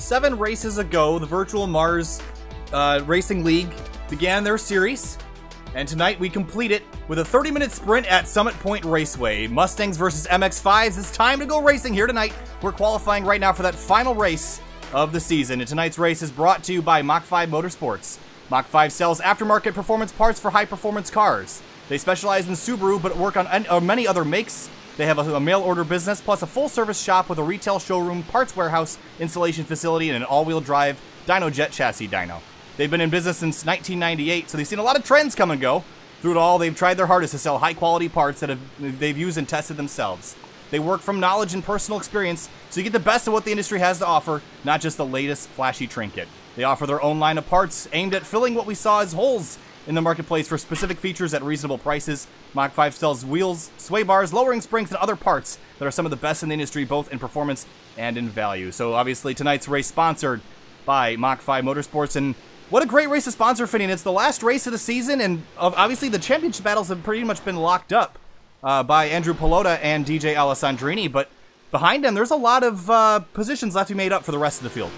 7 races ago, the VirtualMARRS Racing League began their series, and tonight we complete it with a 30-minute sprint at Summit Point Raceway. Mustangs versus MX-5s. It's time to go racing here tonight. We're qualifying right now for that final race of the season, and tonight's race is brought to you by Mach V Motorsports. Mach V sells aftermarket performance parts for high-performance cars. They specialize in Subaru, but work on many other makes. They have a mail-order business, plus a full-service shop with a retail showroom, parts warehouse, installation facility, and an all-wheel drive Dynojet chassis dyno. They've been in business since 1998, so they've seen a lot of trends come and go. Through it all, they've tried their hardest to sell high-quality parts that they've used and tested themselves. They work from knowledge and personal experience, so you get the best of what the industry has to offer, not just the latest flashy trinket. They offer their own line of parts aimed at filling what we saw as holes in the marketplace for specific features at reasonable prices. Mach V sells wheels, sway bars, lowering springs, and other parts that are some of the best in the industry, both in performance and in value. So obviously tonight's race sponsored by Mach V Motorsports, and what a great race to sponsor, Finian. It's the last race of the season, and obviously the championship battles have pretty much been locked up by Andrew Pelota and DJ Alessandrini, but behind them there's a lot of positions left to be made up for the rest of the field.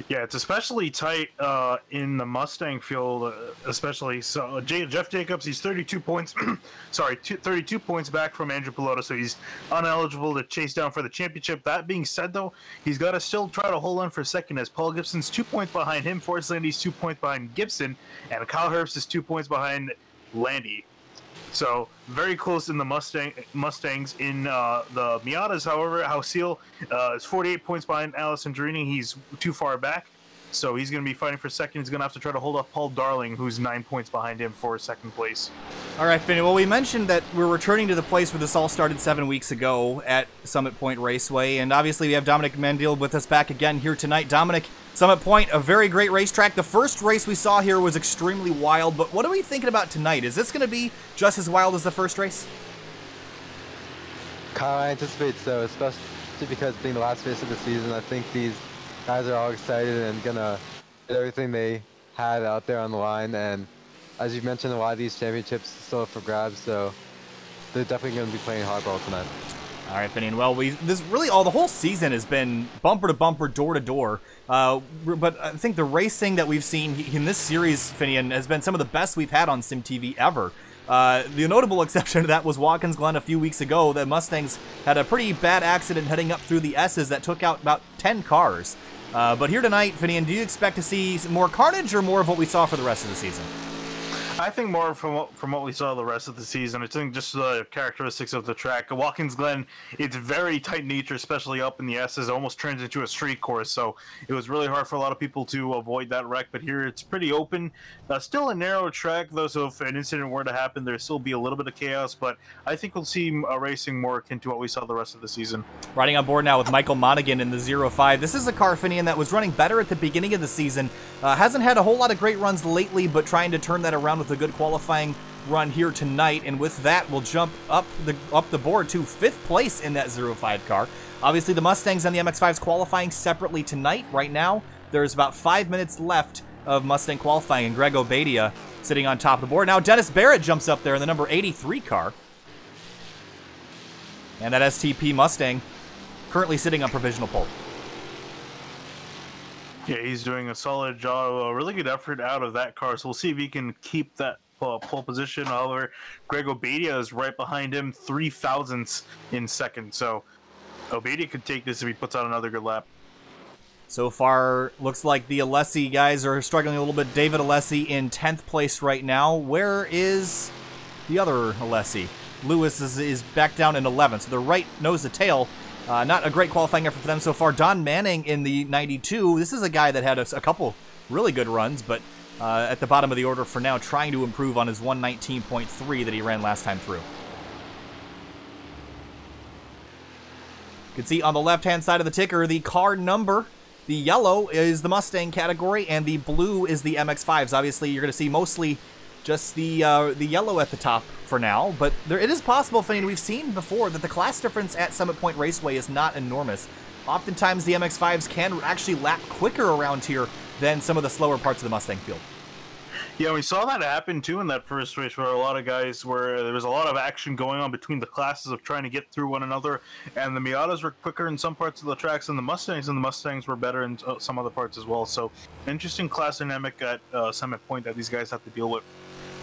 Yeah, it's especially tight in the Mustang field, especially. So Jeff Jacobs, he's 32 points, 32 points back from Andrew Pelota, so he's uneligible to chase down for the championship. That being said, though, he's got to still try to hold on for second, as Paul Gibson's 2 points behind him, Forrest Landy's 2 points behind Gibson, and Kyle Herbst is 2 points behind Landy. So very close in the Mustangs. In the Miatas, however, Hausil is 48 points behind Alessandrini. He's too far back, so he's going to be fighting for second. He's going to have to try to hold off Paul Darling, who's 9 points behind him for second place. All right, Finney. Well, we mentioned that we're returning to the place where this all started 7 weeks ago at Summit Point Raceway, and obviously we have Dominic Mandil with us back again here tonight. Dominic, Summit Point, a very great racetrack. The first race we saw here was extremely wild, but what are we thinking about tonight? Is this going to be just as wild as the first race? I anticipate so, especially because being the last race of the season, I think these guys are all excited and going to get everything they had out there on the line. And as you've mentioned, a lot of these championships are still up for grabs, so they're definitely going to be playing hardball tonight. All right, Finian. Well, the whole season has been bumper to bumper, door to door. But I think the racing that we've seen in this series, Finian, has been some of the best we've had on SimTV ever. The notable exception to that was Watkins Glen a few weeks ago. The Mustangs had a pretty bad accident heading up through the S's that took out about 10 cars. But here tonight, Finian, do you expect to see more carnage or more of what we saw for the rest of the season? I think more from what we saw the rest of the season. I think just the characteristics of the track. Watkins Glen, it's very tight nature, especially up in the S's. It almost turns into a street course, so it was really hard for a lot of people to avoid that wreck. But here it's pretty open. Still a narrow track, though, so if an incident were to happen, there'd still be a little bit of chaos. But I think we'll see racing more akin to what we saw the rest of the season. Riding on board now with Michael Monaghan in the 05. This is a car, Finian, that was running better at the beginning of the season. Hasn't had a whole lot of great runs lately, but trying to turn that around with a good qualifying run here tonight, and with that we'll jump up the board to 5th place in that 05 car. Obviously the Mustangs and the MX-5s qualifying separately tonight. Right now there's about 5 minutes left of Mustang qualifying, and Greg Obadia sitting on top of the board. Now Dennis Barrett jumps up there in the number 83 car, and that STP Mustang currently sitting on provisional pole. Yeah, he's doing a solid job, a really good effort out of that car, so we'll see if he can keep that pole position. However, Greg Obadia is right behind him, 3 thousandths in second, so Obadia could take this if he puts out another good lap. So far, looks like the Alessi guys are struggling a little bit. David Alessi in 10th place right now. Where is the other Alessi? Lewis is back down in 11th, so they're right nose to tail. Not a great qualifying effort for them so far. Don Manning in the 92. This is a guy that had a couple really good runs, but at the bottom of the order for now, trying to improve on his 119.3 that he ran last time through. You can see on the left-hand side of the ticker, the car number. The yellow is the Mustang category, and the blue is the MX-5s. Obviously, you're going to see mostly just the yellow at the top for now, but it is possible, Finn, we've seen before that the class difference at Summit Point Raceway is not enormous. Oftentimes, the MX-5s can actually lap quicker around here than some of the slower parts of the Mustang field. Yeah, we saw that happen too in that first race where a lot of guys were there was a lot of action going on between the classes of trying to get through one another, and the Miatas were quicker in some parts of the tracks than the Mustangs were better in some other parts as well. So, interesting class dynamic at Summit Point that these guys have to deal with.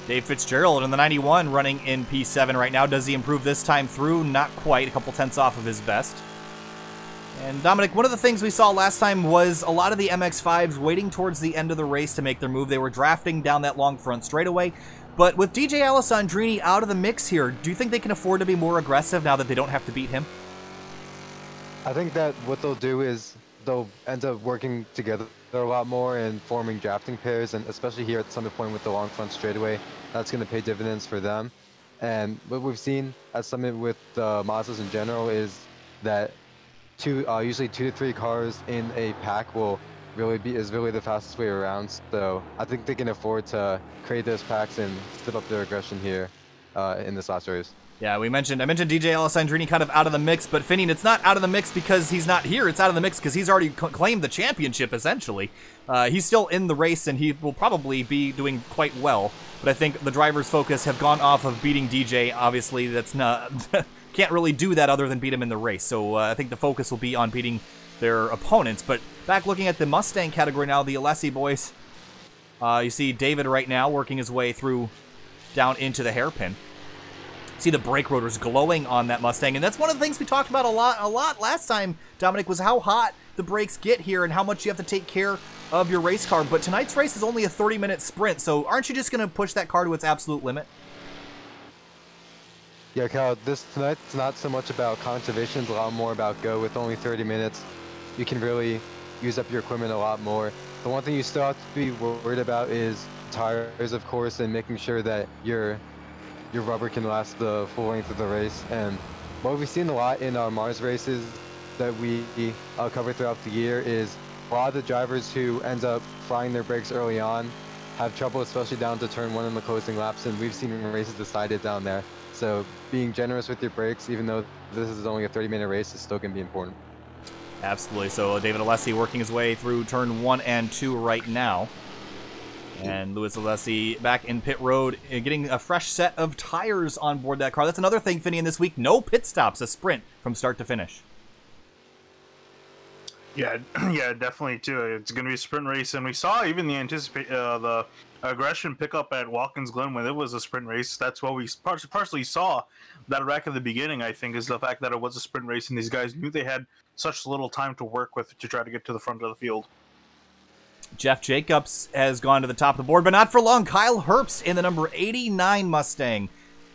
Dave Fitzgerald in the 91 running in P7 right now. Does he improve this time through? Not quite. A couple tenths off of his best. And Dominic, one of the things we saw last time was a lot of the MX-5s waiting towards the end of the race to make their move. They were drafting down that long front straightaway. But with DJ Alessandrini out of the mix here, do you think they can afford to be more aggressive now that they don't have to beat him? I think that what they'll do is they'll end up working together a lot more and forming drafting pairs, and especially here at Summit Point with the long front straightaway, that's going to pay dividends for them. And what we've seen at Summit with Mazdas in general is that usually 2 to 3 cars in a pack is really the fastest way around. So I think they can afford to create those packs and step up their aggression here in this last race. Yeah, I mentioned DJ Alessandrini kind of out of the mix, but Finian, it's not out of the mix because he's not here. It's out of the mix because he's already claimed the championship, essentially. He's still in the race, and he will probably be doing quite well. But I think the driver's focus have gone off of beating DJ. Obviously, that's not... can't really do that other than beat him in the race. So I think the focus will be on beating their opponents. But back looking at the Mustang category now, the Alessi boys. You see David right now working his way through down into the hairpin. See the brake rotors glowing on that Mustang, and that's one of the things we talked about a lot last time, Dominic, was how hot the brakes get here and how much you have to take care of your race car. But tonight's race is only a 30-minute sprint, so aren't you just going to push that car to its absolute limit? Yeah, Kyle, tonight's not so much about conservation, it's a lot more about go. With only 30 minutes, you can really use up your equipment a lot more. The one thing you still have to be worried about is tires, of course, and making sure that your rubber can last the full length of the race. And what we've seen a lot in our Mars races that we cover throughout the year is a lot of the drivers who end up frying their brakes early on have trouble, especially down to turn 1 in the closing laps, and we've seen races decided down there. So being generous with your brakes, even though this is only a 30-minute race, is still going to be important. Absolutely. So David Alessi working his way through turn 1 and 2 right now. And Louis Alessi back in pit road, getting a fresh set of tires on board that car. That's another thing, Finian, this week. No pit stops, a sprint from start to finish. Yeah, definitely too. It's going to be a sprint race, and we saw even the aggression pick up at Watkins Glen when it was a sprint race. That's what we partially saw that wreck at the beginning, I think, is the fact that it was a sprint race, and these guys knew they had such little time to work with to try to get to the front of the field. Jeff Jacobs has gone to the top of the board, but not for long. Kyle Herbst in the number 89 Mustang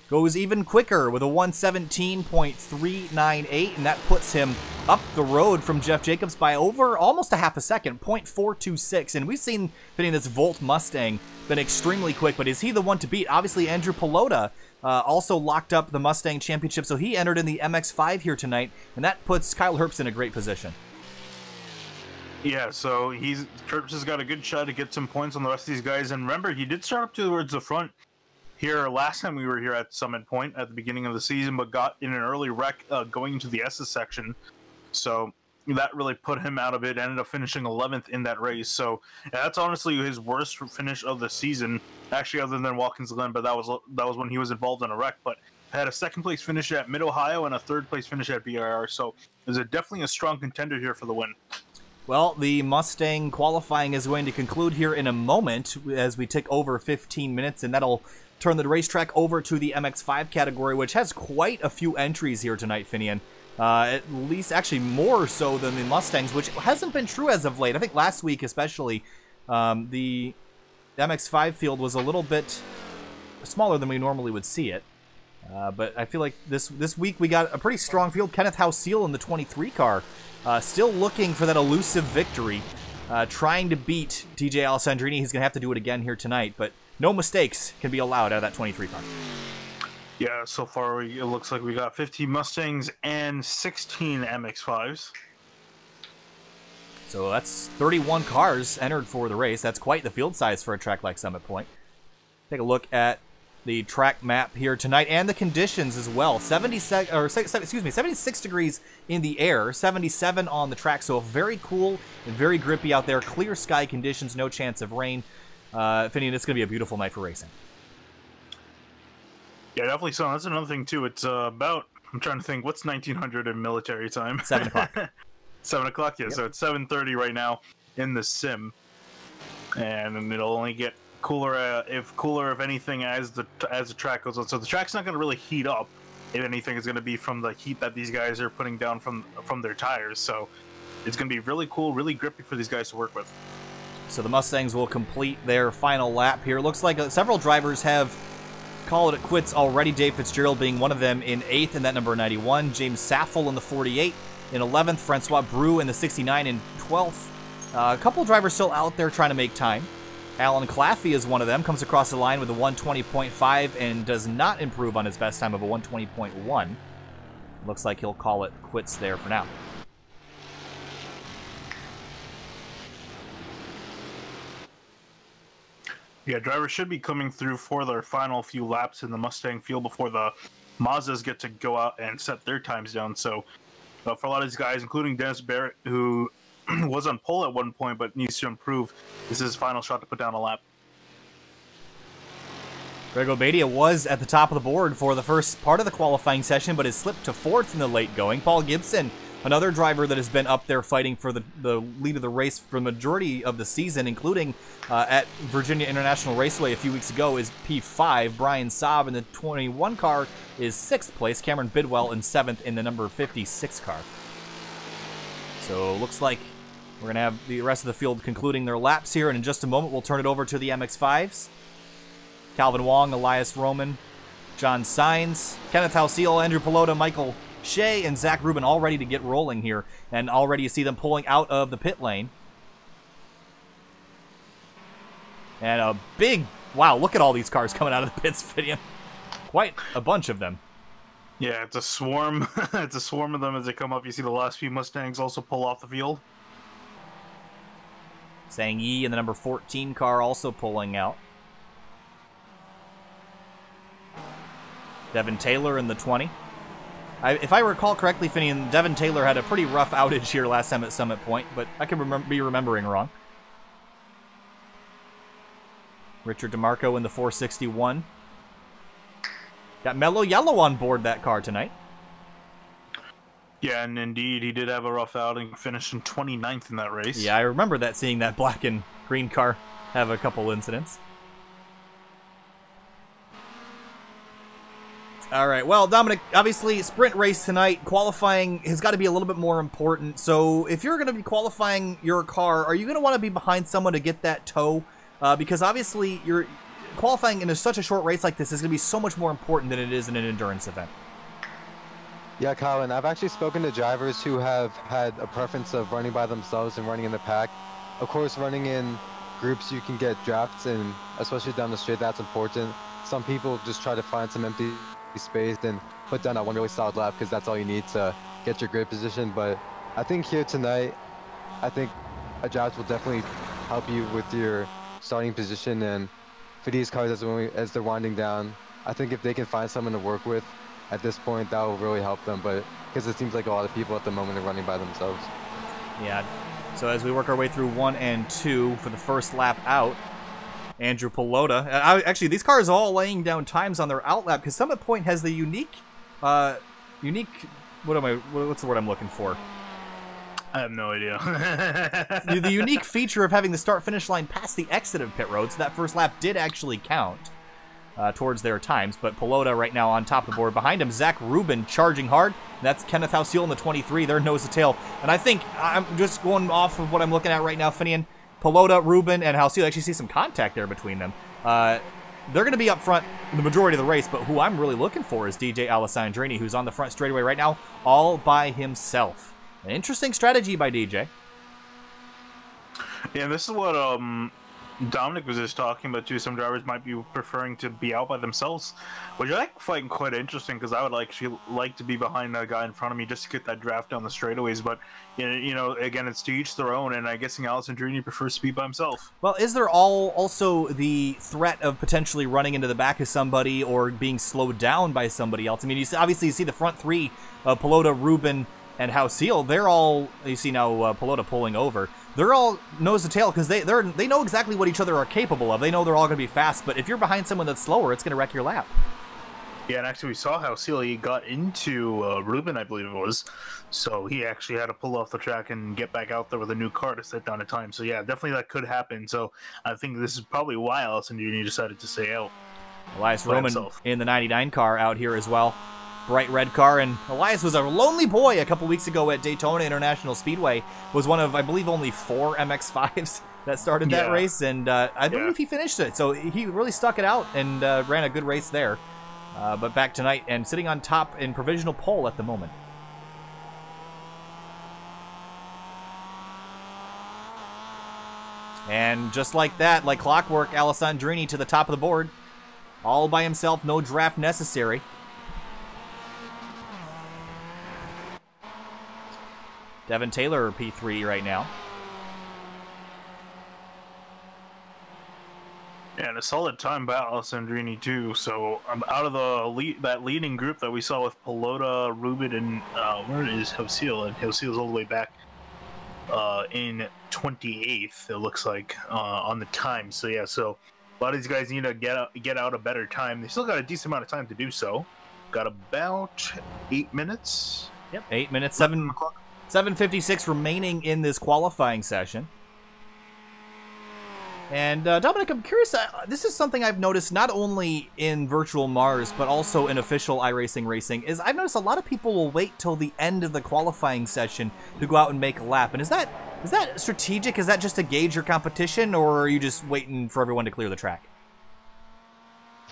goes even quicker with a 117.398, and that puts him up the road from Jeff Jacobs by almost a half a second, 0.426. And we've seen this Volt Mustang been extremely quick, but is he the one to beat? Obviously, Andrew Pelota also locked up the Mustang Championship, so he entered in the MX-5 here tonight, and that puts Kyle Herbst in a great position. Yeah, so Herbst has got a good shot to get some points on the rest of these guys. And remember, he did start up towards the front here last time we were here at Summit Point at the beginning of the season, but got in an early wreck going into the S's section. So that really put him out of it. Ended up finishing 11th in that race. So that's honestly his worst finish of the season, actually, other than Watkins Glen. But that was when he was involved in a wreck. But had a second-place finish at Mid-Ohio and a third-place finish at VIR. So there's definitely a strong contender here for the win. Well, the Mustang qualifying is going to conclude here in a moment as we tick over 15 minutes, and that'll turn the racetrack over to the MX-5 category, which has quite a few entries here tonight, Finian. At least, actually, more so than the Mustangs, which hasn't been true as of late. I think last week, especially, the MX-5 field was a little bit smaller than we normally would see it. But I feel like this week we got a pretty strong field. Kenneth House-Seal in the 23 car. Still looking for that elusive victory, trying to beat DJ Alessandrini. He's going to have to do it again here tonight, but no mistakes can be allowed out of that 23 car. Yeah, so far it looks like we got 15 Mustangs and 16 MX-5s. So that's 31 cars entered for the race. That's quite the field size for a track like Summit Point. Take a look at the track map here tonight and the conditions as well. 76 degrees in the air, 77 on the track, so very cool and very grippy out there. Clear sky conditions, no chance of rain. Finian, it's going to be a beautiful night for racing. Yeah, definitely so. That's another thing, too. It's about, I'm trying to think, what's 1900 in military time? 7 o'clock. 7 o'clock, yeah. Yep. So it's 7:30 right now in the sim. And it'll only get cooler, if anything, as the track goes on. So the track's not going to really heat up. If anything, it's going to be from the heat that these guys are putting down from their tires. So it's going to be really cool, really grippy for these guys to work with. So the Mustangs will complete their final lap here. Looks like several drivers have called it quits already. Dave Fitzgerald being one of them in 8th in that number 91. James Saffel in the 48 in 11th. Francois Brou in the 69 in 12th. A couple drivers still out there trying to make time. Alan Claffey is one of them. Comes across the line with a 120.5 and does not improve on his best time of a 120.1. Looks like he'll call it quits there for now. Yeah, drivers should be coming through for their final few laps in the Mustang field before the Mazdas get to go out and set their times down. So for a lot of these guys, including Dennis Barrett, who was on pole at one point but needs to improve, this is his final shot to put down a lap. Greg Obadia was at the top of the board for the first part of the qualifying session, but has slipped to 4th in the late going. Paul Gibson, another driver that has been up there fighting for the lead of the race for the majority of the season, including at Virginia International Raceway a few weeks ago, is P5. Brian Saab in the 21 car is 6th place. Cameron Bidwell in 7th in the number 56 car. So looks like we're going to have the rest of the field concluding their laps here, and in just a moment we'll turn it over to the MX-5s. Calvin Wong, Elias Roman, John Sainz, Kenneth Halseal, Andrew Pelota, Michael Shea, and Zach Rubin all ready to get rolling here, and already you see them pulling out of the pit lane. And a big, wow, look at all these cars coming out of the pits, Fidian. Quite a bunch of them. Yeah, it's a swarm. It's a swarm of them as they come up. You see the last few Mustangs also pull off the field. Sang Yi in the number 14 car also pulling out. Devin Taylor in the 20. If I recall correctly, Finian, Devin Taylor had a pretty rough outage here last time at Summit Point, but I could be remembering wrong. Richard DeMarco in the 461. Got Mellow Yellow on board that car tonight. Yeah, and indeed, he did have a rough outing, finishing 29th in that race. Yeah, I remember that, seeing that black and green car have a couple incidents. All right, well, Dominic, obviously, sprint race tonight, qualifying has got to be a little bit more important. So if you're going to be qualifying your car, are you going to want to be behind someone to get that tow? Because obviously, you're qualifying in such a short race like this is going to be so much more important than it is in an endurance event. Yeah, Colin, I've actually spoken to drivers who have had a preference of running by themselves and running in the pack. Of course, running in groups, you can get drafts, and especially down the straight, that's important. Some people just try to find some empty space and put down that one really solid lap because that's all you need to get your grid position. But I think here tonight, I think a draft will definitely help you with your starting position, and for these cars as they're winding down, I think if they can find someone to work with at this point, that will really help them. But because it seems like a lot of people at the moment are running by themselves. Yeah, so as we work our way through 1 and 2 for the first lap out, Andrew Pelota. Actually, these cars are all laying down times on their out lap because Summit Point has the unique, what's the word I'm looking for? I have no idea. the unique feature of having the start-finish line past the exit of pit road, so that first lap did actually count towards their times. But Pelota right now on top of the board. Behind him, Zach Rubin charging hard. That's Kenneth Halseal in the 23. They're nose to tail. And I think I'm just going off of what I'm looking at right now, Finian. Pelota, Rubin, and Halseal, actually see some contact there between them. They're going to be up front the majority of the race, but who I'm really looking for is DJ Alessandrini, who's on the front straightaway right now, all by himself. An interesting strategy by DJ. Yeah, this is what Dominic was just talking about too. Some drivers might be preferring to be out by themselves, which I find quite interesting because I would actually like to be behind a guy in front of me just to get that draft down the straightaways. But you know, again, it's to each their own, and I'm guessing Alessandrini prefers to be by himself. Well, is there also the threat of potentially running into the back of somebody or being slowed down by somebody else? I mean, obviously you see the front three of Pelota, Rubin, and Halseal. They're all, you see now Pelota pulling over. they're all nose to tail because they know exactly what each other are capable of. They know they're all going to be fast, but if you're behind someone that's slower, it's going to wreck your lap. Yeah, and actually we saw how Sealy got into Ruben, I believe it was. So he actually had to pull off the track and get back out there with a new car to set down a time. So yeah, definitely that could happen. So I think this is probably why Allison Jr. decided to stay out. Elias Roman in the 99 car out here as well. Bright red car, and Elias was a lonely boy a couple weeks ago at Daytona International Speedway. Was one of, I believe, only 4 MX-5s that started that race, and I believe he finished it. So he really stuck it out and ran a good race there. But back tonight and sitting on top in provisional pole at the moment. And just like that, like clockwork, Alessandrini to the top of the board. All by himself, no draft necessary. Devin Taylor, P3 right now. Yeah, and a solid time by Alessandrini too. So out of the that leading group that we saw with Pelota, Rubin, and where is Hoseal? And Hoseal's all the way back in 28th. It looks like on the time. So yeah, so a lot of these guys need to get out a better time. They still got a decent amount of time to do so. Got about 8 minutes. Yep, 8 minutes. 7:56 remaining in this qualifying session. And Dominic, I'm curious, this is something I've noticed not only in VirtualMARRS, but also in official iRacing racing, is I've noticed a lot of people will wait till the end of the qualifying session to go out and make a lap. And is that strategic? Is that just to gauge your competition, or are you just waiting for everyone to clear the track?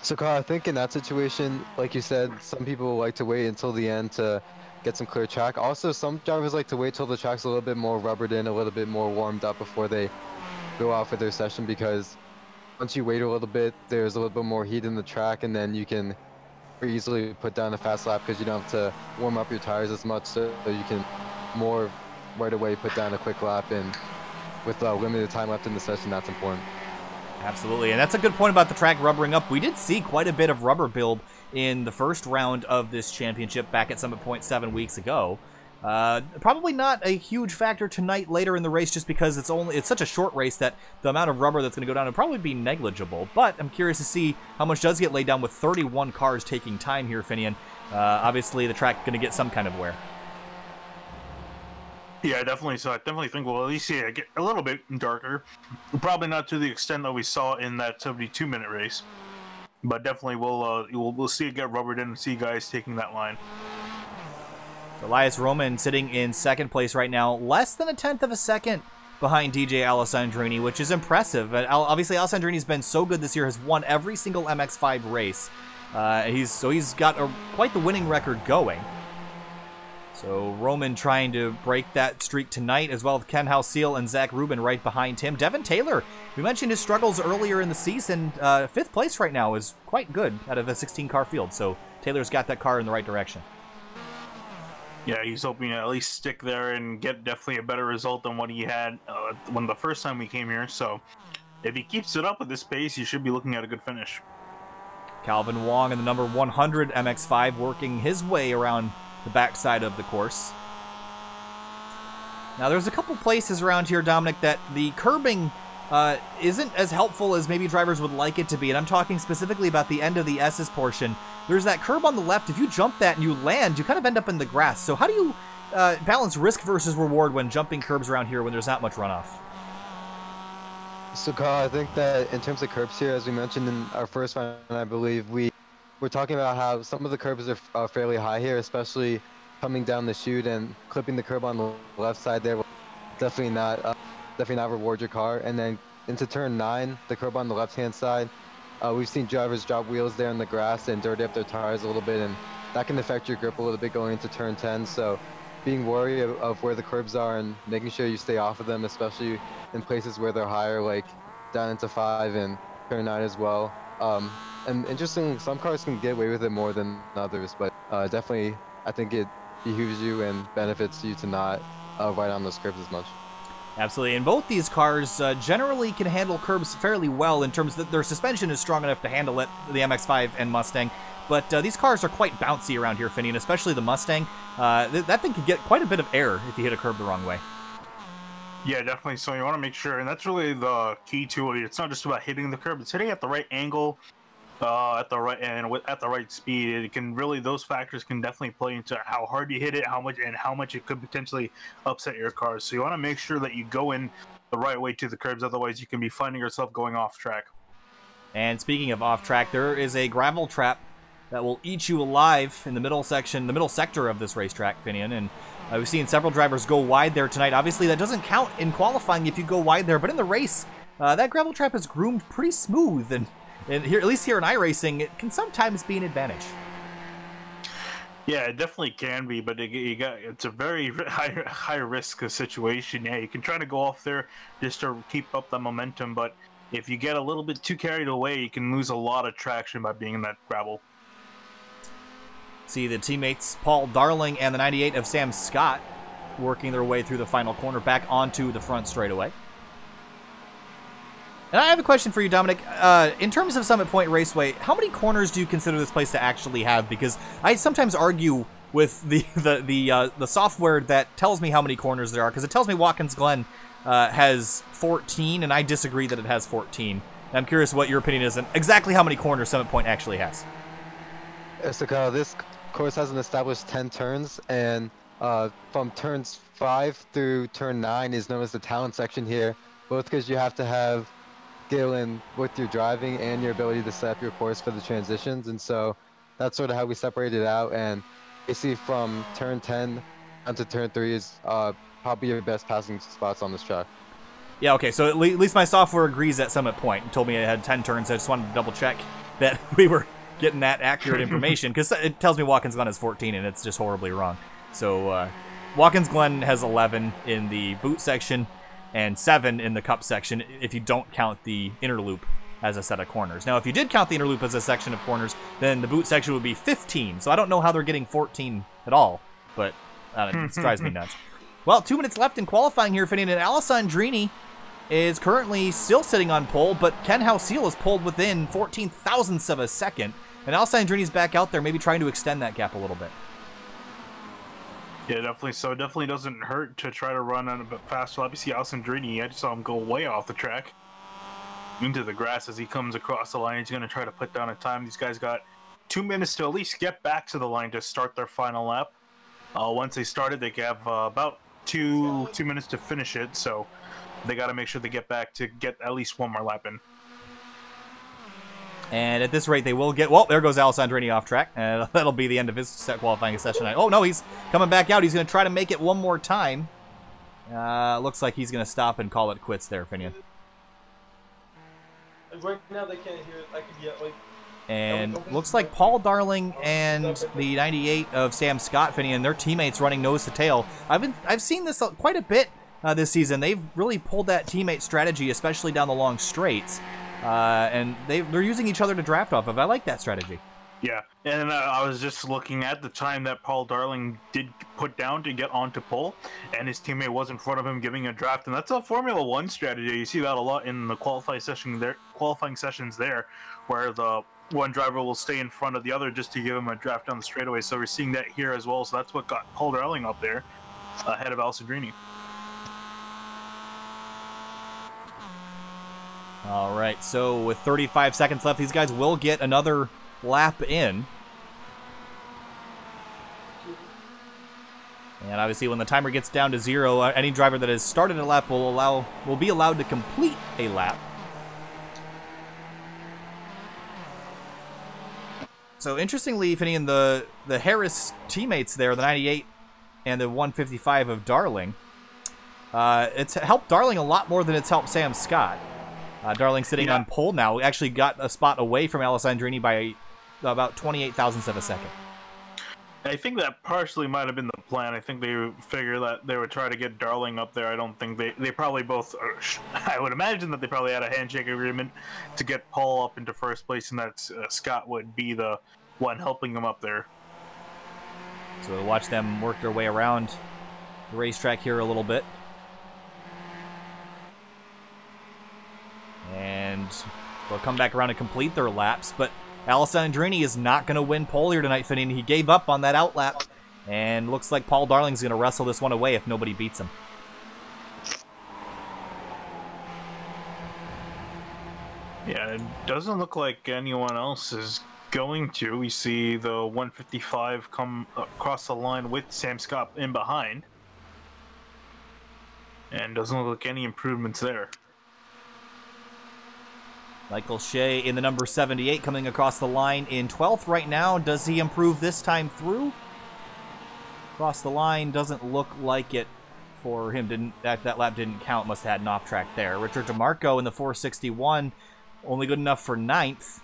So, Carl, I think in that situation, like you said, some people like to wait until the end to get some clear track. Also, some drivers like to wait till the track's a little bit more rubbered in, a little bit more warmed up before they go out for their session, because once you wait a little bit, there's a little bit more heat in the track, and then you can very easily put down a fast lap because you don't have to warm up your tires as much, so you can more right away put down a quick lap. And with limited time left in the session, that's important. Absolutely, and that's a good point about the track rubbering up. We did see quite a bit of rubber build in the first round of this championship back at Summit Point 7 weeks ago. Probably not a huge factor tonight later in the race, just because it's such a short race that the amount of rubber that's going to go down would probably be negligible. But I'm curious to see how much does get laid down with 31 cars taking time here, Finian. Obviously, the track's going to get some kind of wear. Yeah, definitely. So I definitely think we'll at least see it get a little bit darker. Probably not to the extent that we saw in that 72-minute race, but definitely we'll see it get rubbered in and see guys taking that line. Elias Roman sitting in second place right now, less than 1/10 of a second behind DJ Alessandrini, which is impressive. Obviously, Alessandrini's been so good this year, has won every single MX-5 race. He's got quite the winning record going. So Roman trying to break that streak tonight, as well as Ken Hoseal and Zach Rubin right behind him. Devin Taylor, we mentioned his struggles earlier in the season. 5th place right now is quite good out of a 16-car field. So Taylor's got that car in the right direction. Yeah, he's hoping to at least stick there and get definitely a better result than what he had when the first time we came here. So if he keeps it up at this pace, he should be looking at a good finish. Calvin Wong in the number 100 MX-5 working his way around the backside of the course. Now there's a couple places around here, Dominic, that the curbing isn't as helpful as maybe drivers would like it to be, and I'm talking specifically about the end of the S's portion. There's that curb on the left. If you jump that and you land, you kind of end up in the grass. So how do you balance risk versus reward when jumping curbs around here when there's not much runoff? So, Carl, I think that in terms of curbs here, as we mentioned in our first round, I believe we're talking about how some of the curbs are fairly high here, especially coming down the chute, and clipping the curb on the left side there will definitely not reward your car. And then into turn 9, the curb on the left-hand side, we've seen drivers drop wheels there in the grass and dirty up their tires a little bit, and that can affect your grip a little bit going into turn 10. So being wary of where the curbs are and making sure you stay off of them, especially in places where they're higher, like down into 5 and turn 9 as well. And interesting, some cars can get away with it more than others, but definitely I think it behooves you and benefits you to not ride on those curbs as much. Absolutely, and both these cars generally can handle curbs fairly well in terms that their suspension is strong enough to handle it, the MX-5 and Mustang. But these cars are quite bouncy around here, Finney, and especially the Mustang. That thing could get quite a bit of air if you hit a curb the wrong way. Yeah, definitely. So you want to make sure, and that's really the key to it. It's not just about hitting the curb; it's hitting at the right angle, at the right at the right speed. It can really, those factors can definitely play into how hard you hit it, how much it could potentially upset your car. So you want to make sure that you go in the right way to the curbs. Otherwise, you can be finding yourself going off track. And speaking of off track, there is a gravel trap that will eat you alive in the middle section, the middle sector of this racetrack, Finian. And we've seen several drivers go wide there tonight. Obviously, that doesn't count in qualifying if you go wide there, but in the race, that gravel trap is groomed pretty smooth. And here, at least here in iRacing, it can sometimes be an advantage. Yeah, it definitely can be, but it's a very high risk situation. Yeah, you can try to go off there just to keep up the momentum, but if you get a little bit too carried away, you can lose a lot of traction by being in that gravel. See the teammates Paul Darling and the 98 of Sam Scott working their way through the final corner back onto the front straightaway. And I have a question for you, Dominic. In terms of Summit Point Raceway, how many corners do you consider this place to actually have? Because I sometimes argue with the software that tells me how many corners there are, because it tells me Watkins Glen has 14, and I disagree that it has 14. And I'm curious what your opinion is on exactly how many corners Summit Point actually has. So Kyle, this course has an established 10 turns, and from turns 5 through turn 9 is known as the talent section here, both because you have to have skill in with your driving and your ability to set up your course for the transitions, and so that's sort of how we separate it out. And basically from turn 10 down to turn 3 is probably your best passing spots on this track. Yeah, okay, so at least my software agrees at Summit Point and told me it had 10 turns. I just wanted to double check that we were getting that accurate information, because it tells me Watkins Glen has 14, and it's just horribly wrong. So Watkins Glen has 11 in the boot section and 7 in the cup section if you don't count the inner loop as a set of corners. Now, if you did count the inner loop as a section of corners, then the boot section would be 15. So I don't know how they're getting 14 at all, but it drives me nuts. Well, 2 minutes left in qualifying here, Finian, and Alessandrini is currently still sitting on pole, but Ken Halseal is pulled within 14 thousandths of a second. And Alessandrini's back out there, maybe trying to extend that gap a little bit. Yeah, definitely. So it definitely doesn't hurt to try to run on a bit faster. Obviously, Alessandrini, I just saw him go way off the track into the grass as he comes across the line. He's going to try to put down a time. These guys got 2 minutes to at least get back to the line to start their final lap. Once they started, they have about two minutes to finish it. So they got to make sure they get back to get at least one more lap in. And at this rate, they will get... Well, there goes Alessandrini off track. And that'll be the end of his set qualifying session. Oh, no, he's coming back out. He's going to try to make it one more time. Looks like he's going to stop and call it quits there, Finian. Right now, they can't hear it. I can get, like... And looks like Paul Darling and the 98 of Sam Scott, Finian, their teammates running nose to tail. I've seen this quite a bit this season. They've really pulled that teammate strategy, especially down the long straights. And they're using each other to draft off of. I like that strategy. Yeah, and I was just looking at the time that Paul Darling did put down to get onto pole, and his teammate was in front of him giving a draft, and that's a Formula One strategy. You see that a lot in the qualifying sessions there, where the one driver will stay in front of the other just to give him a draft down the straightaway. So we're seeing that here as well. So that's what got Paul Darling up there ahead of Alessandrini. All right, so with 35 seconds left, these guys will get another lap in. And obviously when the timer gets down to 0, any driver that has started a lap will be allowed to complete a lap. So interestingly, Finian, the Harris teammates there, the 98 and the 155 of Darling, it's helped Darling a lot more than it's helped Sam Scott. Darling sitting on pole now, actually got a spot away from Alessandrini by about 28 thousandths of a second. I think that partially might have been the plan. I think they figured that they would try to get Darling up there. I don't think they probably both... I would imagine that they probably had a handshake agreement to get Paul up into first place, and that Scott would be the one helping him up there. So we'll watch them work their way around the racetrack here a little bit. And they'll come back around and complete their laps, but Alessandrini is not going to win pole here tonight, Finian. He gave up on that outlap, and looks like Paul Darling's going to wrestle this one away if nobody beats him. Yeah, it doesn't look like anyone else is going to. We see the 155 come across the line with Sam Scott in behind. And doesn't look like any improvements there. Michael Shea in the number 78 coming across the line in 12th right now. Does he improve this time through? Across the line, doesn't look like it for him. That lap didn't count, must have had an off track there. Richard DeMarco in the 461, only good enough for 9th.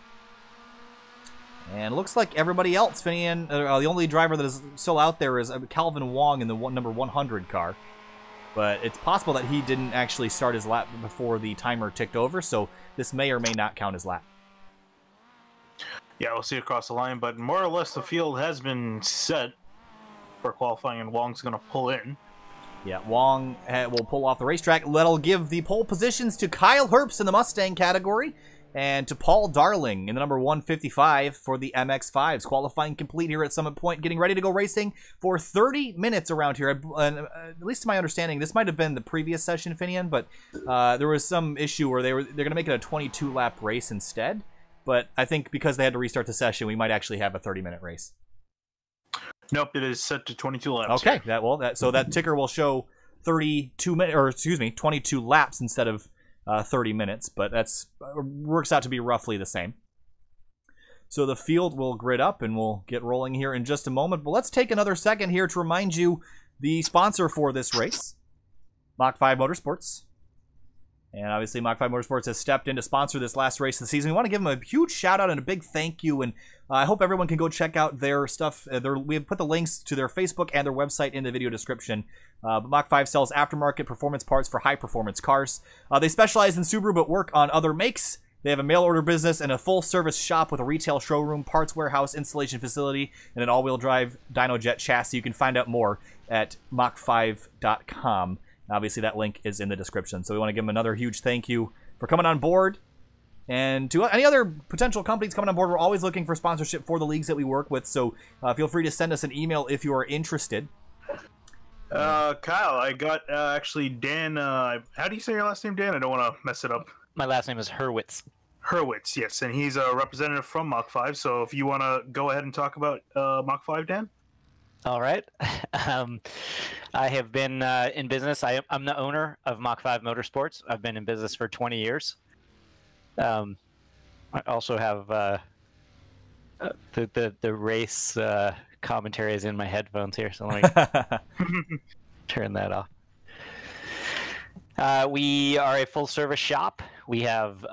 And it looks like everybody else, Finian, the only driver that is still out there is Calvin Wong in the number 100 car. But it's possible that he didn't actually start his lap before the timer ticked over, so this may or may not count as lap. Yeah, we'll see across the line, but more or less the field has been set for qualifying, and Wong's going to pull in. Yeah, Wong will pull off the racetrack. That'll give the pole positions to Kyle Herbst in the Mustang category, and to Paul Darling in the number 155 for the MX-5s. Qualifying complete here at Summit Point, getting ready to go racing for 30 minutes around here. At least to my understanding, this might have been the previous session, Finian, but there was some issue where they're going to make it a 22-lap race instead. But I think because they had to restart the session, we might actually have a 30-minute race. Nope, it is set to 22 laps. Okay, so that ticker will show 22 laps instead of 30 minutes, but that's works out to be roughly the same. So the field will grid up and we'll get rolling here in just a moment. But let's take another second here to remind you the sponsor for this race, Mach V Motorsports. And obviously Mach V Motorsports has stepped in to sponsor this last race of the season. We want to give them a huge shout out and a big thank you. And I hope everyone can go check out their stuff. We have put the links to their Facebook and their website in the video description. But Mach 5 sells aftermarket performance parts for high-performance cars. They specialize in Subaru but work on other makes. They have a mail-order business and a full-service shop with a retail showroom, parts warehouse, installation facility, and an all-wheel drive Dynojet chassis. You can find out more at mach5.com. Obviously, that link is in the description. So we want to give them another huge thank you for coming on board. And to any other potential companies coming on board, we're always looking for sponsorship for the leagues that we work with. So feel free to send us an email if you are interested. Kyle, I got actually Dan. How do you say your last name, Dan? I don't want to mess it up. My last name is Hurwitz. Hurwitz, yes. And he's a representative from Mach 5. So if you want to go ahead and talk about Mach 5, Dan? All right. I have been in business. I'm the owner of Mach 5 Motorsports. I've been in business for 20 years. I also have the race commentary is in my headphones here, so let me turn that off. We are a full-service shop. We have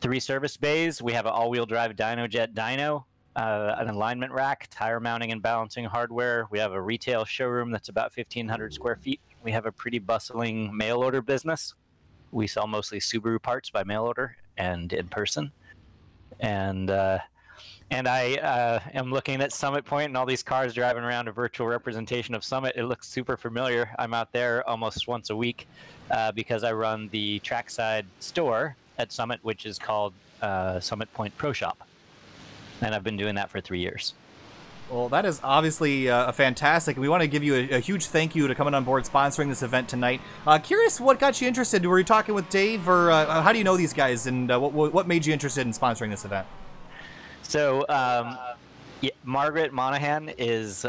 3 service bays. We have an all-wheel drive Dynojet dyno. An alignment rack, tire mounting and balancing hardware. We have a retail showroom that's about 1,500 square feet. We have a pretty bustling mail order business. We sell mostly Subaru parts by mail order and in person. And I am looking at Summit Point and all these cars driving around, a virtual representation of Summit. It looks super familiar. I'm out there almost once a week because I run the trackside store at Summit, which is called Summit Point Pro Shop. And I've been doing that for 3 years. Well, that is obviously fantastic. We want to give you a huge thank you to coming on board sponsoring this event tonight. Curious what got you interested? Were you talking with Dave, or how do you know these guys, and what made you interested in sponsoring this event? So, yeah, Margaret Monahan is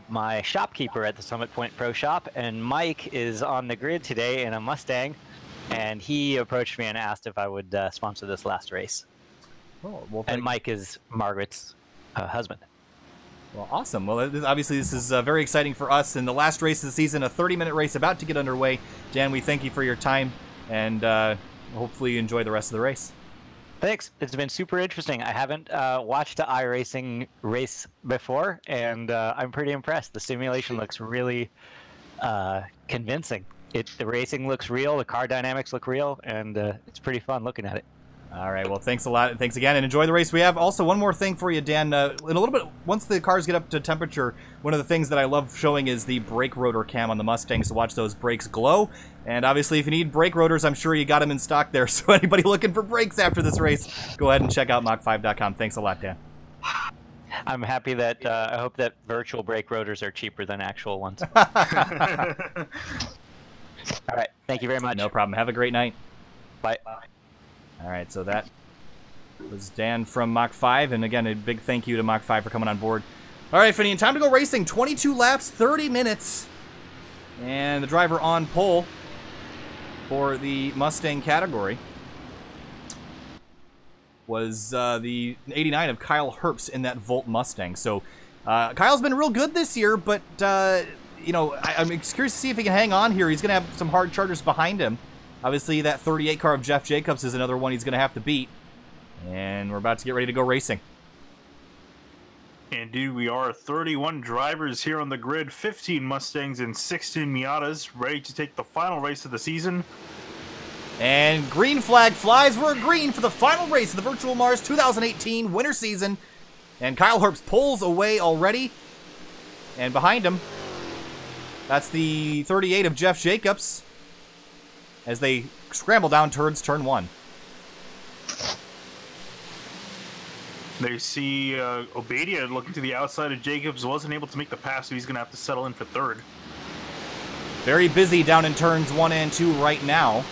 my shopkeeper at the Summit Point Pro Shop, and Mike is on the grid today in a Mustang, and he approached me and asked if I would sponsor this last race. Oh, well, and Mike is Margaret's husband. Well, awesome. Well, obviously this is very exciting for us. And the last race of the season, a 30-minute race about to get underway. Dan, we thank you for your time, and hopefully you enjoy the rest of the race. Thanks. It's been super interesting. I haven't watched an iRacing race before, and I'm pretty impressed. The simulation looks really convincing. The racing looks real, the car dynamics look real, and it's pretty fun looking at it. All right, well, thanks a lot. Thanks again, and enjoy the race. We have also one more thing for you, Dan. In a little bit, once the cars get up to temperature, one of the things that I love showing is the brake rotor cam on the Mustangs to watch those brakes glow. And obviously, if you need brake rotors, I'm sure you got them in stock there. So anybody looking for brakes after this race, go ahead and check out Mach5.com. Thanks a lot, Dan. I'm happy that I hope that virtual brake rotors are cheaper than actual ones. All right, thank you very much. No problem. Have a great night. Bye. All right, so that was Dan from Mach 5, and again, a big thank you to Mach 5 for coming on board. All right, Finian, time to go racing. 22 laps, 30 minutes, and the driver on pole for the Mustang category was the 89 of Kyle Herbst in that Volt Mustang. So Kyle's been real good this year, but you know, I'm curious to see if he can hang on here. He's going to have some hard chargers behind him. Obviously, that 38 car of Jeff Jacobs is another one he's going to have to beat. And we're about to get ready to go racing. Indeed, we are 31 drivers here on the grid, 15 Mustangs and 16 Miatas, ready to take the final race of the season. And green flag flies. We're green for the final race of the VirtualMARRS 2018 winter season. And Kyle Herbst pulls away already. And behind him, that's the 38 of Jeff Jacobs as they scramble down towards turn 1. They see Obadia looking to the outside of Jacobs, wasn't able to make the pass, so he's going to have to settle in for third. Very busy down in turns 1 and 2 right now,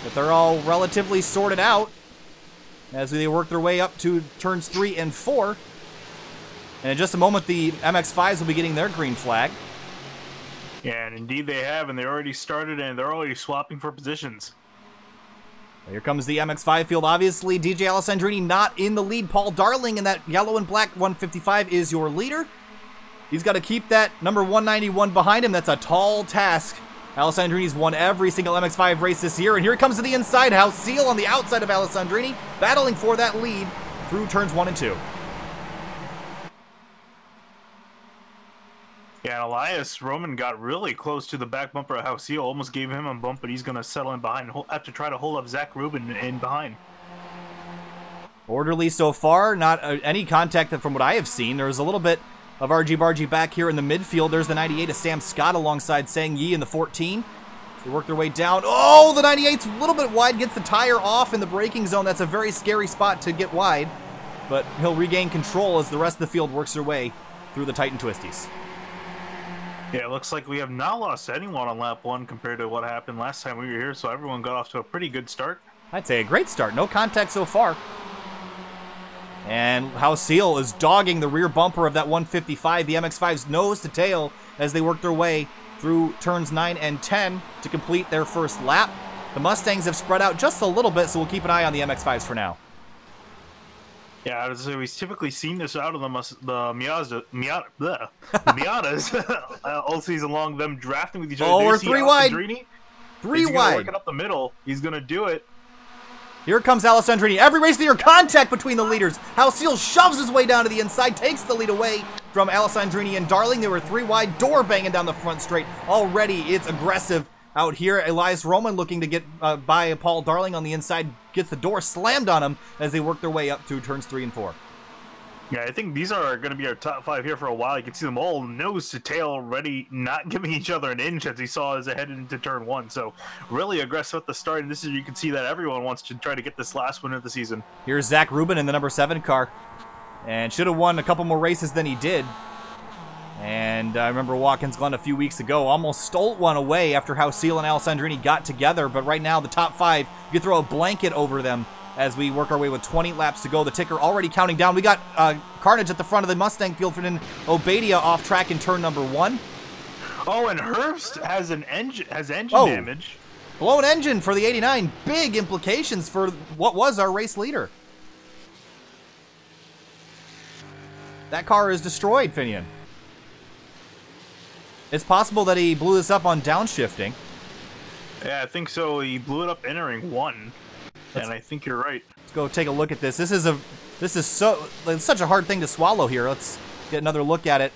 but they're all relatively sorted out as they work their way up to turns 3 and 4. And in just a moment, the MX-5s will be getting their green flag. Yeah, and indeed they have, and they already started, and they're already swapping for positions. Here comes the MX-5 field. Obviously, DJ Alessandrini not in the lead. Paul Darling in that yellow and black 155 is your leader. He's got to keep that number 191 behind him. That's a tall task. Alessandrini's won every single MX-5 race this year, and here he comes to the inside. House Seal on the outside of Alessandrini, battling for that lead through turns 1 and 2. Yeah, and Elias Roman got really close to the back bumper of Houseo, almost gave him a bump, but he's going to settle in behind and have to try to hold up Zach Rubin in behind. Orderly so far, not any contact from what I have seen. There's a little bit of argy-bargy back here in the midfield. There's the 98 of Sam Scott alongside Sang Yi in the 14. So they work their way down. Oh, the 98's a little bit wide, gets the tire off in the braking zone. That's a very scary spot to get wide, but he'll regain control as the rest of the field works their way through the tight and twisties. Yeah, it looks like we have not lost anyone on lap 1 compared to what happened last time we were here, so everyone got off to a pretty good start. I'd say a great start. No contact so far. And House Seal is dogging the rear bumper of that 155, the MX-5's nose to tail, as they work their way through turns 9 and 10 to complete their first lap. The Mustangs have spread out just a little bit, so we'll keep an eye on the MX-5s for now. Yeah, so we've typically seen this out of the Miatas all season long, them drafting with each other. Oh, we're 3 wide. 3 wide. Working up the middle. He's going to do it. Here comes Alessandrini. Every race there, contact between the leaders. House Seal shoves his way down to the inside, takes the lead away from Alessandrini and Darling. They were 3 wide, door banging down the front straight. Already, it's aggressive out here. Elias Roman looking to get by Paul Darling on the inside, gets the door slammed on him as they work their way up to turns 3 and 4. Yeah, I think these are going to be our top 5 here for a while. You can see them all nose to tail already, not giving each other an inch as he saw as they headed into turn 1. So really aggressive at the start, and this is, you can see that everyone wants to try to get this last win of the season. Here's Zach Rubin in the number 7 car, and should have won a couple more races than he did. And I remember Watkins Glen a few weeks ago almost stole one away after how Seal and Alessandrini got together, but right now the top 5, you can throw a blanket over them as we work our way with 20 laps to go. The ticker already counting down. We got carnage at the front of the Mustang field for Obadia off track in turn number 1. Oh, and Herbst has engine damage. Blown engine for the 89. Big implications for what was our race leader. That car is destroyed, Finian. It's possible that he blew this up on downshifting. Yeah, I think so. He blew it up entering 1. And I think you're right. Let's go take a look at this. It's such a hard thing to swallow here. Let's get another look at it.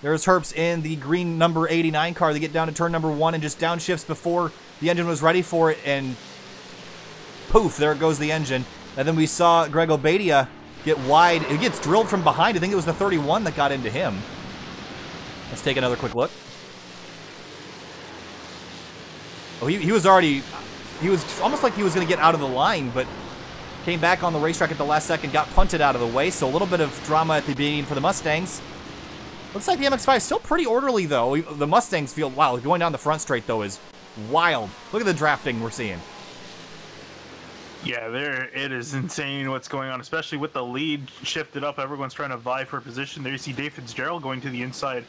There's Herbst in the green number 89 car. They get down to turn number 1 and just downshifts before the engine was ready for it, and poof, there goes the engine. And then we saw Greg Obadia get wide. It gets drilled from behind. I think it was the 31 that got into him. Let's take another quick look. Oh, he was already... He was almost like he was going to get out of the line, but came back on the racetrack at the last second, got punted out of the way, so a little bit of drama at the beginning for the Mustangs. Looks like the MX-5 is still pretty orderly, though. The Mustangs feel, wow, going down the front straight, though, is wild. Look at the drafting we're seeing. Yeah, it is insane what's going on, especially with the lead shifted up. Everyone's trying to vie for position. There you see Dave Fitzgerald going to the inside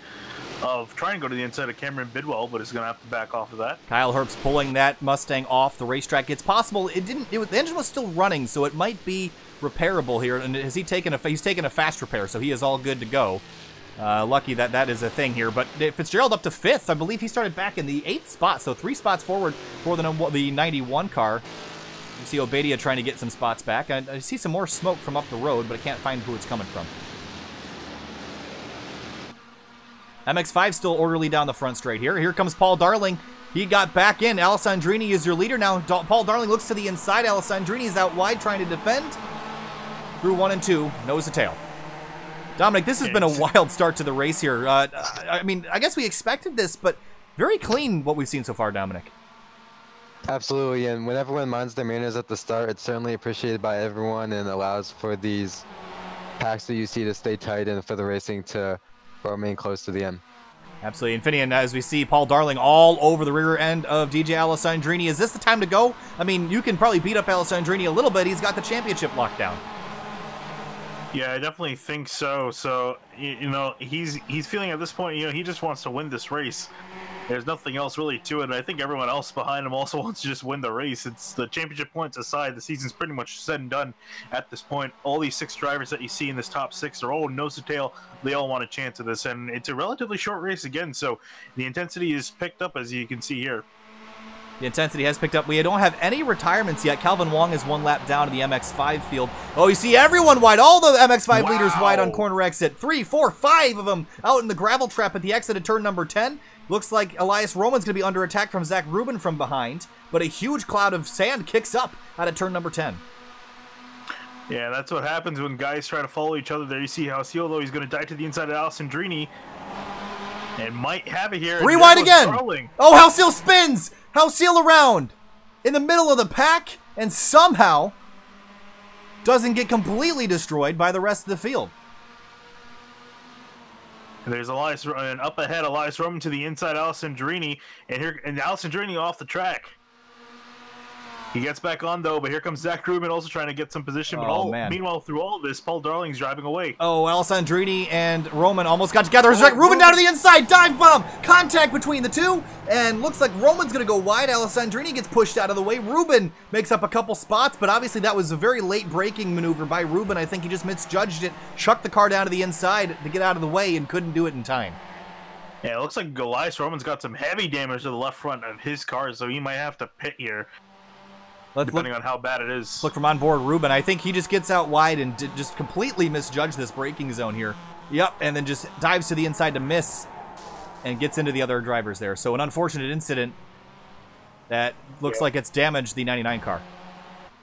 trying to go to the inside of Cameron Bidwell, but is going to have to back off of that. Kyle Herbst pulling that Mustang off the racetrack. It's possible the engine was still running, so it might be repairable here. And he's taken a fast repair, so he is all good to go. Lucky that is a thing here. But Fitzgerald up to 5th. I believe he started back in the 8th spot, so 3 spots forward for the 91 car. You see Obadia trying to get some spots back. I see some more smoke from up the road, but I can't find who it's coming from. MX-5 still orderly down the front straight here. Here comes Paul Darling. He got back in. Alessandrini is your leader now. Paul Darling looks to the inside. Alessandrini is out wide trying to defend. Through 1 and 2, nose to tail. Dominic, this has been a wild start to the race here. I mean, I guess we expected this, but very clean what we've seen so far, Dominic. Absolutely, and when everyone minds their manners at the start, it's certainly appreciated by everyone and allows for these packs that you see to stay tight and for the racing to remain close to the end. Absolutely. And Finian, as we see Paul Darling all over the rear end of DJ Alessandrini, is this the time to go? I mean, you can probably beat up Alessandrini a little bit. He's got the championship locked down. Yeah, I definitely think so. So, you know, he's feeling at this point, you know, he just wants to win this race. There's nothing else really to it, and I think everyone else behind him also wants to just win the race. It's the championship points aside, the season's pretty much said and done at this point. All these 6 drivers that you see in this top 6 are all nose to tail. They all want a chance at this, and it's a relatively short race again, so the intensity is picked up, as you can see here. The intensity has picked up. We don't have any retirements yet. Calvin Wong is 1 lap down to the MX-5 field. Oh, you see everyone wide. All the MX-5 leaders wide on corner exit. 3, 4, 5 of them out in the gravel trap at the exit of turn number 10. Looks like Elias Roman's going to be under attack from Zach Rubin from behind, but a huge cloud of sand kicks up out of turn number 10. Yeah, that's what happens when guys try to follow each other. There you see Halcyon, though, he's going to dive to the inside of Alessandrini. And might have it here. 3 wide again! Oh, Halcyon spins! Halcyon around in the middle of the pack and somehow doesn't get completely destroyed by the rest of the field. There's Elias, and up ahead, Elias Roman to the inside, Alessandrini, and Alessandrini off the track. He gets back on, though, but here comes Zach Rubin also trying to get some position. But meanwhile, through all of this, Paul Darling's driving away. Oh, Alessandrini and Roman almost got together. Zach Rubin down to the inside, dive bomb, contact between the two, and looks like Roman's going to go wide. Alessandrini gets pushed out of the way. Rubin makes up a couple spots, but obviously that was a very late braking maneuver by Rubin. I think he just misjudged it, chucked the car down to the inside to get out of the way, and couldn't do it in time. Yeah, it looks like Elias Roman's got some heavy damage to the left front of his car, so he might have to pit here. Depending on how bad it is. Look from on board Rubin. I think he just gets out wide and just completely misjudged this braking zone here. Yep, and then just dives to the inside to miss and gets into the other drivers there. So an unfortunate incident that looks like it's damaged the 99 car.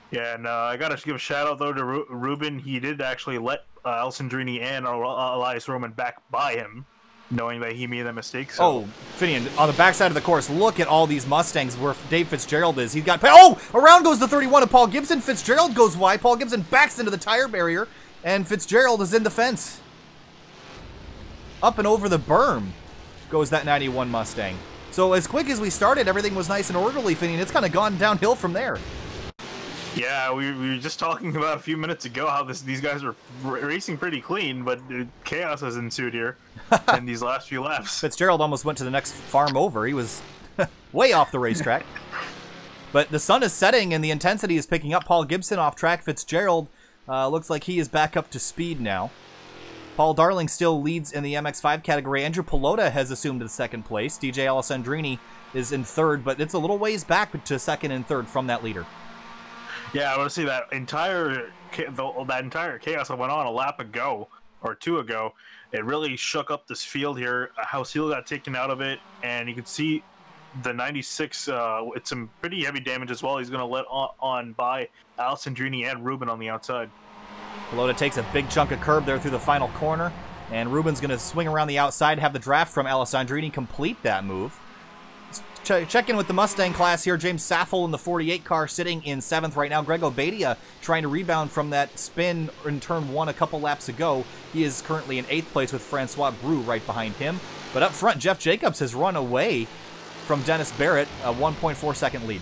Yeah, and I got to give a shout out, though, to Rubin. He did actually let Alessandrini and Elias Roman back by him, knowing that he made that mistake. So. Oh, Finian, on the backside of the course, look at all these Mustangs where Dave Fitzgerald is. He's got... Oh! Around goes the 31 of Paul Gibson. Fitzgerald goes wide. Paul Gibson backs into the tire barrier, and Fitzgerald is in the fence. Up and over the berm goes that 91 Mustang. So as quick as we started, everything was nice and orderly, Finian. It's kind of gone downhill from there. Yeah, we were just talking about a few minutes ago how these guys were racing pretty clean, but chaos has ensued here in these last few laps. Fitzgerald almost went to the next farm over. He was way off the racetrack. But the sun is setting and the intensity is picking up. Paul Gibson off track. Fitzgerald looks like he is back up to speed now. Paul Darling still leads in the MX-5 category. Andrew Pelota has assumed the second place. DJ Alessandrini is in third, but it's a little ways back to second and third from that leader. Yeah, I want to see that entire chaos that went on a lap ago or 2 ago. It really shook up this field here. How Seal got taken out of it, and you can see the 96. It's some pretty heavy damage as well. He's going to let on by Alessandrini and Rubin on the outside. Pelota takes a big chunk of curb there through the final corner, and Rubin's going to swing around the outside, have the draft from Alessandrini complete that move. Check in with the Mustang class here. James Saffel in the 48 car sitting in 7th right now. Greg Obadia trying to rebound from that spin in turn 1 a couple laps ago. He is currently in 8th place with Francois Brou right behind him. But up front, Jeff Jacobs has run away from Dennis Barrett, a 1.4 second lead.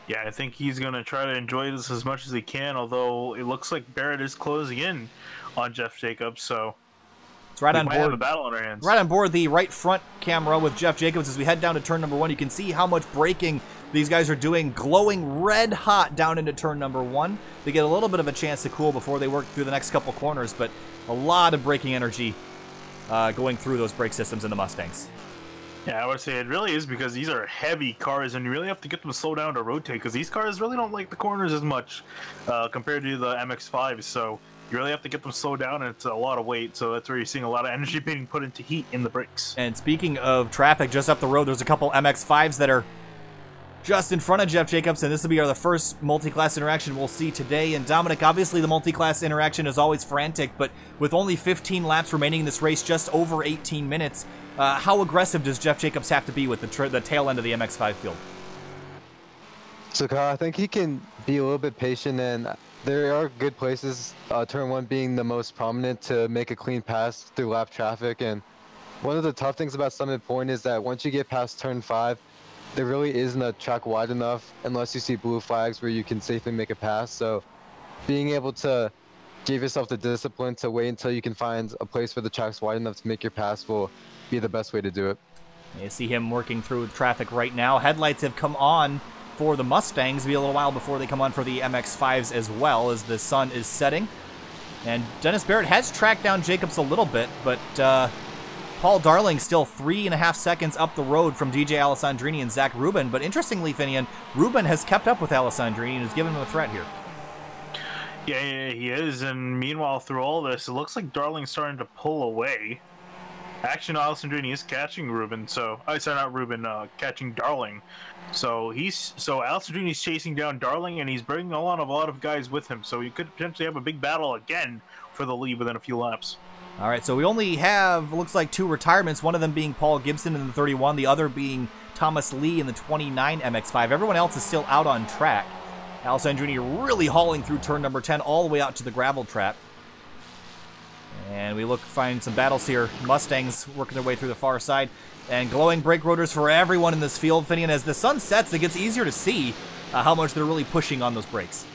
Yeah, I think he's going to try to enjoy this as much as he can, although it looks like Barrett is closing in on Jeff Jacobs, so It's right we on might have a board. battle on our hands. Right on board the right front camera with Jeff Jacobs as we head down to turn number 1. You can see how much braking these guys are doing, glowing red hot down into turn number 1. They get a little bit of a chance to cool before they work through the next couple corners, but a lot of braking energy going through those brake systems in the Mustangs. Yeah, I would say it really is because these are heavy cars, and you really have to get them to slow down to rotate because these cars really don't like the corners as much compared to the MX-5s. So you really have to get them slowed down, and it's a lot of weight. So that's where you're seeing a lot of energy being put into heat in the brakes. And speaking of traffic, just up the road, there's a couple MX-5s that are just in front of Jeff Jacobs, and this will be the first multi-class interaction we'll see today. And Dominic, obviously the multi-class interaction is always frantic, but with only 15 laps remaining in this race, just over 18 minutes, how aggressive does Jeff Jacobs have to be with the tail end of the MX-5 field? So Kyle, I think he can be a little bit patient, and there are good places, turn 1 being the most prominent, to make a clean pass through lap traffic. And one of the tough things about Summit Point is that once you get past turn 5, there really isn't a track wide enough unless you see blue flags where you can safely make a pass. So being able to give yourself the discipline to wait until you can find a place where the track's wide enough to make your pass will be the best way to do it. You see him working through traffic right now. Headlights have come on for the Mustangs. It'll be a little while before they come on for the MX-5s as well, as the sun is setting. And Dennis Barrett has tracked down Jacobs a little bit, but Paul Darling still 3.5 seconds up the road from DJ Alessandrini and Zach Rubin. But interestingly, Finian, Rubin has kept up with Alessandrini and has given him a threat here. Yeah, he is. And meanwhile, through all this, it looks like Darling's starting to pull away. Actually, no, Alessandrini is catching Rubin. So, sorry, not Rubin, catching Darling. So Alessandrini's chasing down Darling, and he's bringing along a lot of guys with him. So you could potentially have a big battle again for the lead within a few laps. All right, so we only have, looks like, 2 retirements, one of them being Paul Gibson in the 31, the other being Thomas Lee in the 29 MX-5. Everyone else is still out on track. Alessandrini really hauling through turn number 10 all the way out to the gravel trap. And we find some battles here. Mustangs working their way through the far side. And glowing brake rotors for everyone in this field, Finian. As the sun sets, it gets easier to see how much they're really pushing on those brakes.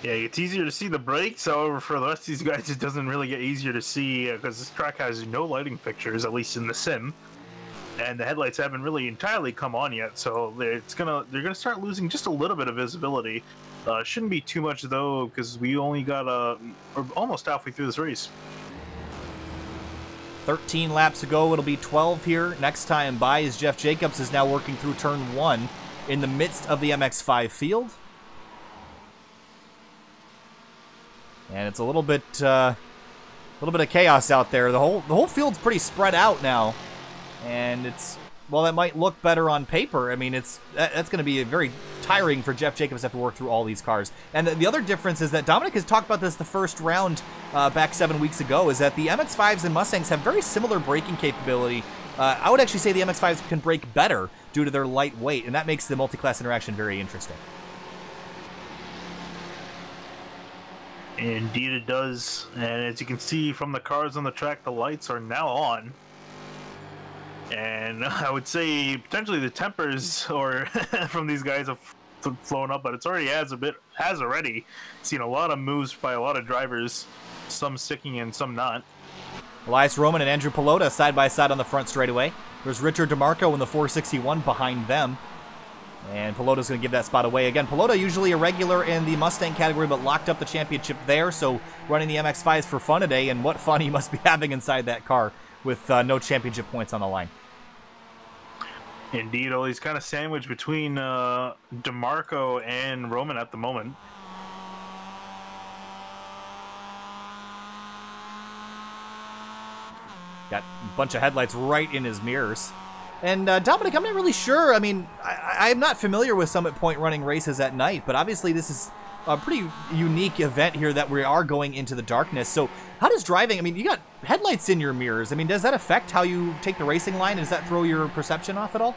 Yeah, it's easier to see the brakes. However, for the rest of these guys, it doesn't really get easier to see because this track has no lighting fixtures, at least in the sim, and the headlights haven't really entirely come on yet. So they're gonna start losing just a little bit of visibility. Shouldn't be too much though, because we only got we're almost halfway through this race. 13 laps to go. It'll be 12 here. Next time by is Jeff Jacobs is now working through turn 1 in the midst of the MX-5 field. And it's a little bit of chaos out there. The whole field's pretty spread out now, and well, that might look better on paper. I mean, that's going to be very tiring for Jeff Jacobs to have to work through all these cars. And the other difference is that Dominic has talked about this the first round back 7 weeks ago, is that the MX-5s and Mustangs have very similar braking capability. I would actually say the MX-5s can brake better due to their light weight, and that makes the multi-class interaction very interesting. Indeed it does, and as you can see from the cars on the track, the lights are now on. And I would say potentially the tempers from these guys have flown up, but it's already has already seen a lot of moves by a lot of drivers, some sticking and some not. Elias Roman and Andrew Pelota side by side on the front straightaway. There's Richard DeMarco in the 461 behind them. And Pelota's going to give that spot away. Again, Pelota usually a regular in the Mustang category, but locked up the championship there, so running the MX-5s for fun today, and what fun he must be having inside that car with no championship points on the line. Indeed, he's kind of sandwiched between DeMarco and Roman at the moment. Got a bunch of headlights right in his mirrors. And Dominic, I'm not really sure. I mean, I'm not familiar with Summit Point running races at night, but obviously this is a pretty unique event here that we are going into the darkness. So how does driving, I mean, you got headlights in your mirrors. I mean, does that affect how you take the racing line? Does that throw your perception off at all?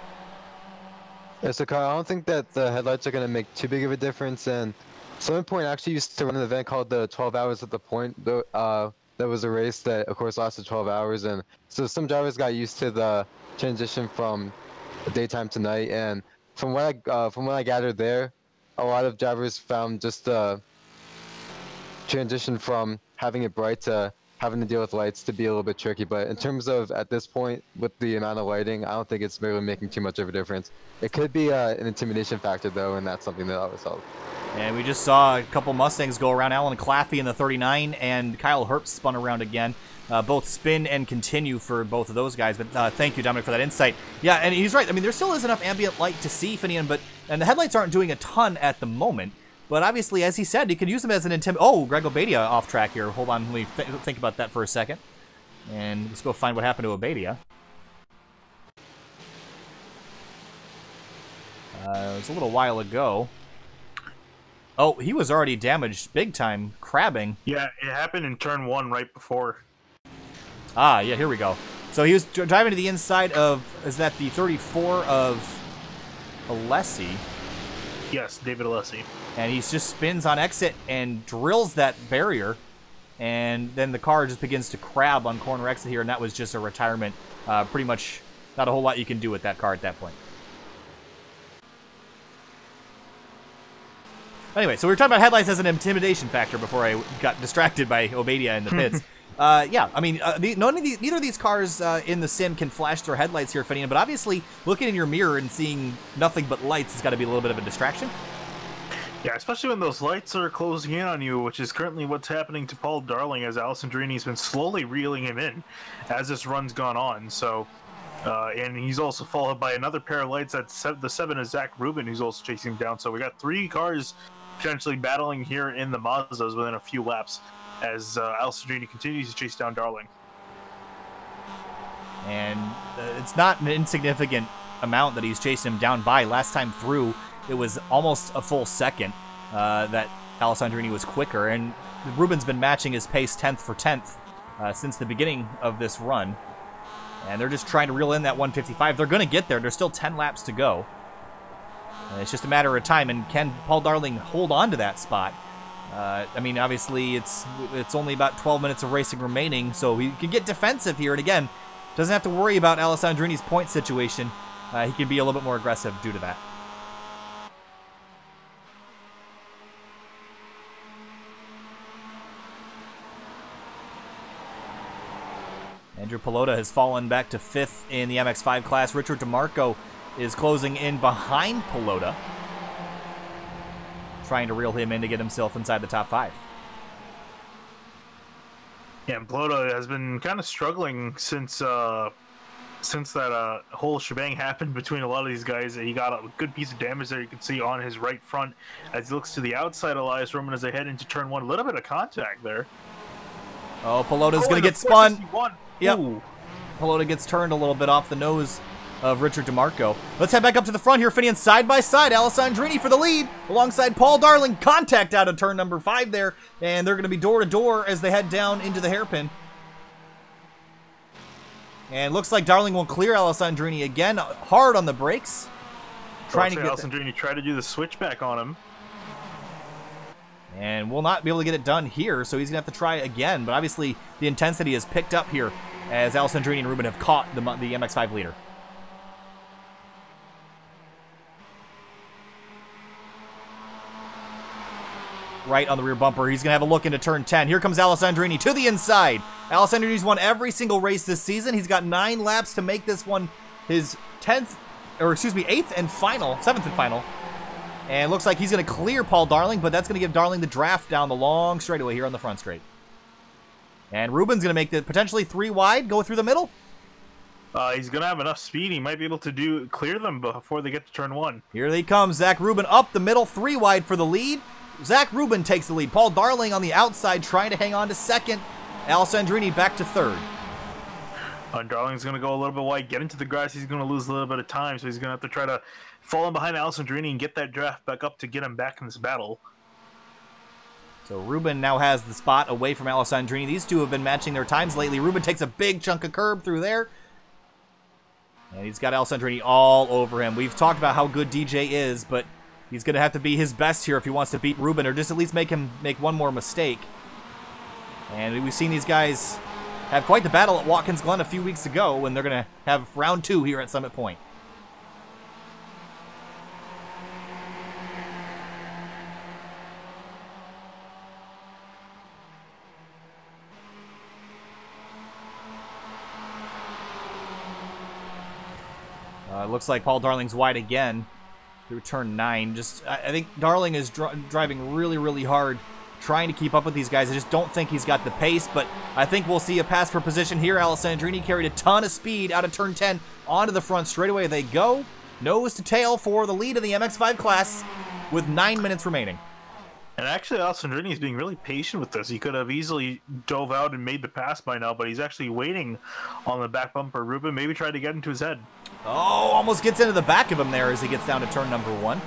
Yeah, so Kyle, I don't think that the headlights are going to make too big of a difference. And Summit Point actually used to run an event called the 12 Hours at the Point. That was a race that, of course, lasted 12 hours. And so some drivers got used to the transition from daytime to night. And from what I gathered there, a lot of drivers found just the transition from having it bright to having to deal with lights to be a little bit tricky. But in terms of at this point with the amount of lighting, I don't think it's really making too much of a difference. It could be an intimidation factor though, and that's something that always helps. And we just saw a couple Mustangs go around. Alan Claffey in the 39 and Kyle Herbst spun around again. Both spin and continue for both of those guys. But thank you, Dominic, for that insight. Yeah, and he's right. I mean, there still is enough ambient light to see Finian, and the headlights aren't doing a ton at the moment. But obviously, as he said, he could use them as an Oh, Greg Obadia off track here. Hold on, let me think about that for a second. And let's go find what happened to Obadia. It was a little while ago. Oh, he was already damaged big time, crabbing. Yeah, it happened in turn 1 right before. Ah, yeah, here we go. So he was driving to the inside of, is that the 34 of Alessi? Yes, David Alessi. And he just spins on exit and drills that barrier, and then the car just begins to crab on corner exit here, and that was just a retirement. Pretty much not a whole lot you can do with that car at that point. Anyway, so we were talking about headlights as an intimidation factor before I got distracted by Obadia in the pits. Yeah, I mean, neither of these cars in the sim can flash their headlights here, Finian, but obviously looking in your mirror and seeing nothing but lights has got to be a little bit of a distraction. Yeah, especially when those lights are closing in on you, which is currently what's happening to Paul Darling as Alessandrini's been slowly reeling him in as this run's gone on. So, and he's also followed by another pair of lights at the 7 is Zach Rubin, who's also chasing him down. So we got 3 cars potentially battling here in the Mazdas within a few laps as Alessandrini continues to chase down Darling. And it's not an insignificant amount that he's chasing him down by. Last time through, it was almost a full second that Alessandrini was quicker, and Rubin's been matching his pace 10th for 10th since the beginning of this run. And they're just trying to reel in that 155. They're going to get there. There's still 10 laps to go. And it's just a matter of time, and can Paul Darling hold on to that spot? I mean, obviously, it's only about 12 minutes of racing remaining, so he can get defensive here, and again, doesn't have to worry about Alessandrini's point situation. He can be a little bit more aggressive due to that. Andrew Pelota has fallen back to 5th in the MX-5 class. Richard DeMarco is closing in behind Pelota, trying to reel him in to get himself inside the top 5. Yeah, and Pelota has been kind of struggling since that whole shebang happened between a lot of these guys. He got a good piece of damage there, you can see on his right front as he looks to the outside of Elias Roman as they head into turn 1. A little bit of contact there. Oh, Pelota's going to get spun. Yep. Ooh. Pelota gets turned a little bit off the nose of Richard DeMarco. Let's head back up to the front here, Finian, side by side. Alessandrini for the lead, alongside Paul Darling. Contact out of turn number 5 there, and they're going to be door to door as they head down into the hairpin. And looks like Darling will clear Alessandrini again, hard on the brakes. Trying to get Alessandrini try to do the switchback on him. And will not be able to get it done here, so he's going to have to try again. But obviously, the intensity has picked up here as Alessandrini and Rubin have caught the MX-5 leader. Right on the rear bumper. He's going to have a look into turn 10. Here comes Alessandrini to the inside. Alessandrini's won every single race this season. He's got 9 laps to make this one his 8th and final, 7th and final. And looks like he's going to clear Paul Darling, but that's going to give Darling the draft down the long straightaway here on the front straight. And Rubin's going to make the potentially 3 wide, go through the middle. He's going to have enough speed. He might be able to clear them before they get to turn 1. Here they come. Zach Rubin up the middle, 3 wide for the lead. Zach Rubin takes the lead. Paul Darling on the outside trying to hang on to 2nd. Alessandrini back to 3rd. Darling's going to go a little bit wide, get into the grass. He's going to lose a little bit of time, so he's going to have to try to fall in behind Alessandrini and get that draft back up to get him back in this battle. So Rubin now has the spot away from Alessandrini. These two have been matching their times lately. Rubin takes a big chunk of curb through there. And he's got Alessandrini all over him. We've talked about how good DJ is, but he's going to have to be his best here if he wants to beat Rubin, or just at least make him make one more mistake. And we've seen these guys have quite the battle at Watkins Glen a few weeks ago when they're going to have round 2 here at Summit Point. looks like Paul Darling's wide again through turn 9. I think Darling is driving really, really hard, trying to keep up with these guys. I just don't think he's got the pace, but I think we'll see a pass for position here. Alessandrini carried a ton of speed out of turn 10 onto the front straightaway. They go nose to tail for the lead in the MX-5 class with 9 minutes remaining. And actually, Alessandrini is being really patient with this. He could have easily dove out and made the pass by now, but he's actually waiting on the back bumper. Ruben maybe tried to get into his head. Oh, almost gets into the back of him there as he gets down to turn number 1.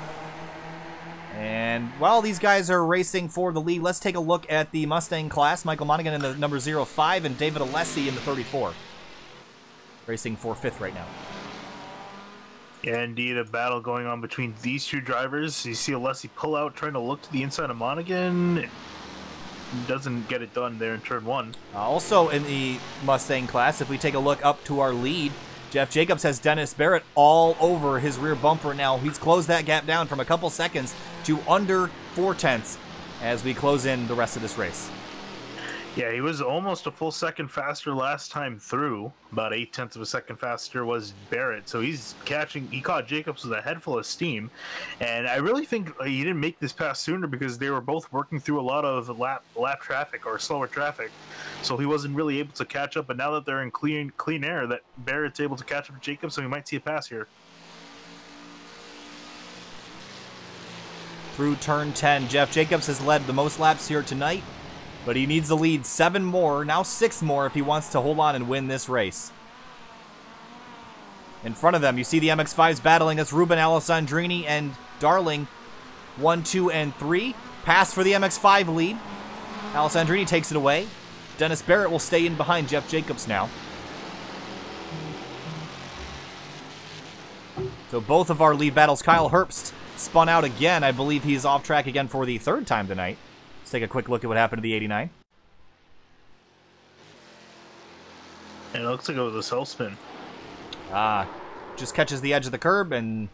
And while these guys are racing for the lead, let's take a look at the Mustang class. Michael Monaghan in the number 05 and David Alessi in the 34. Racing for 5th right now. Yeah, indeed, a battle going on between these two drivers. You see Alessi pull out, trying to look to the inside of Monaghan. Doesn't get it done there in turn 1. Also in the Mustang class, if we take a look up to our lead, Jeff Jacobs has Dennis Barrett all over his rear bumper now. He's closed that gap down from a couple seconds to under 0.4 as we close in the rest of this race. Yeah, he was almost a full second faster last time through. About 0.8 of a second faster was Barrett. So he caught Jacobs with a head full of steam. And I really think he didn't make this pass sooner because they were both working through a lot of lap traffic or slower traffic. So he wasn't really able to catch up. But now that they're in clean air, that Barrett's able to catch up to Jacobs, so we might see a pass here. Through turn 10, Jeff Jacobs has led the most laps here tonight, but he needs to lead 7 more, now 6 more, if he wants to hold on and win this race. In front of them, you see the MX-5s battling. It's Ruben Alessandrini and Darling, 1, 2, and 3. Pass for the MX-5 lead. Alessandrini takes it away. Dennis Barrett will stay in behind Jeff Jacobs now. So both of our lead battles, Kyle Herbst spun out again. I believe he's off track again for the 3rd time tonight. Let's take a quick look at what happened to the 89. And it looks like it was a self spin. Just catches the edge of the curb and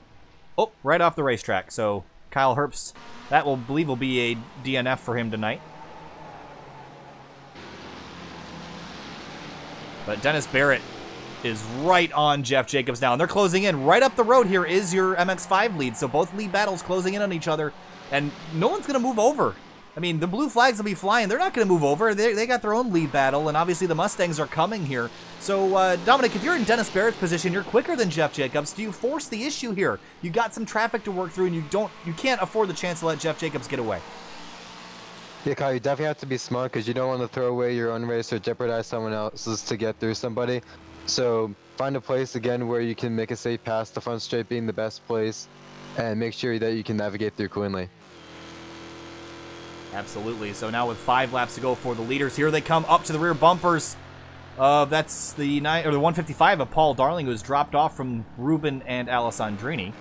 right off the racetrack. So Kyle Herbst, that will be a DNF for him tonight. But Dennis Barrett is right on Jeff Jacobs now, and they're closing in. Right up the road here is your MX-5 lead, so both lead battles closing in on each other, and no one's going to move over. I mean, the blue flags will be flying. They're not going to move over. They got their own lead battle, and obviously the Mustangs are coming here. So, Dominic, if you're in Dennis Barrett's position, you're quicker than Jeff Jacobs. Do you force the issue here? You got some traffic to work through, and you can't afford the chance to let Jeff Jacobs get away. Yeah, Kyle, you definitely have to be smart because you don't want to throw away your own race or jeopardize someone else's to get through somebody. So find a place, again, where you can make a safe pass, the front straight being the best place, and make sure that you can navigate through cleanly. Absolutely. So now with 5 laps to go for the leaders, here they come up to the rear bumpers. That's the 155 of Paul Darling, who was dropped off from Ruben and Alessandrini.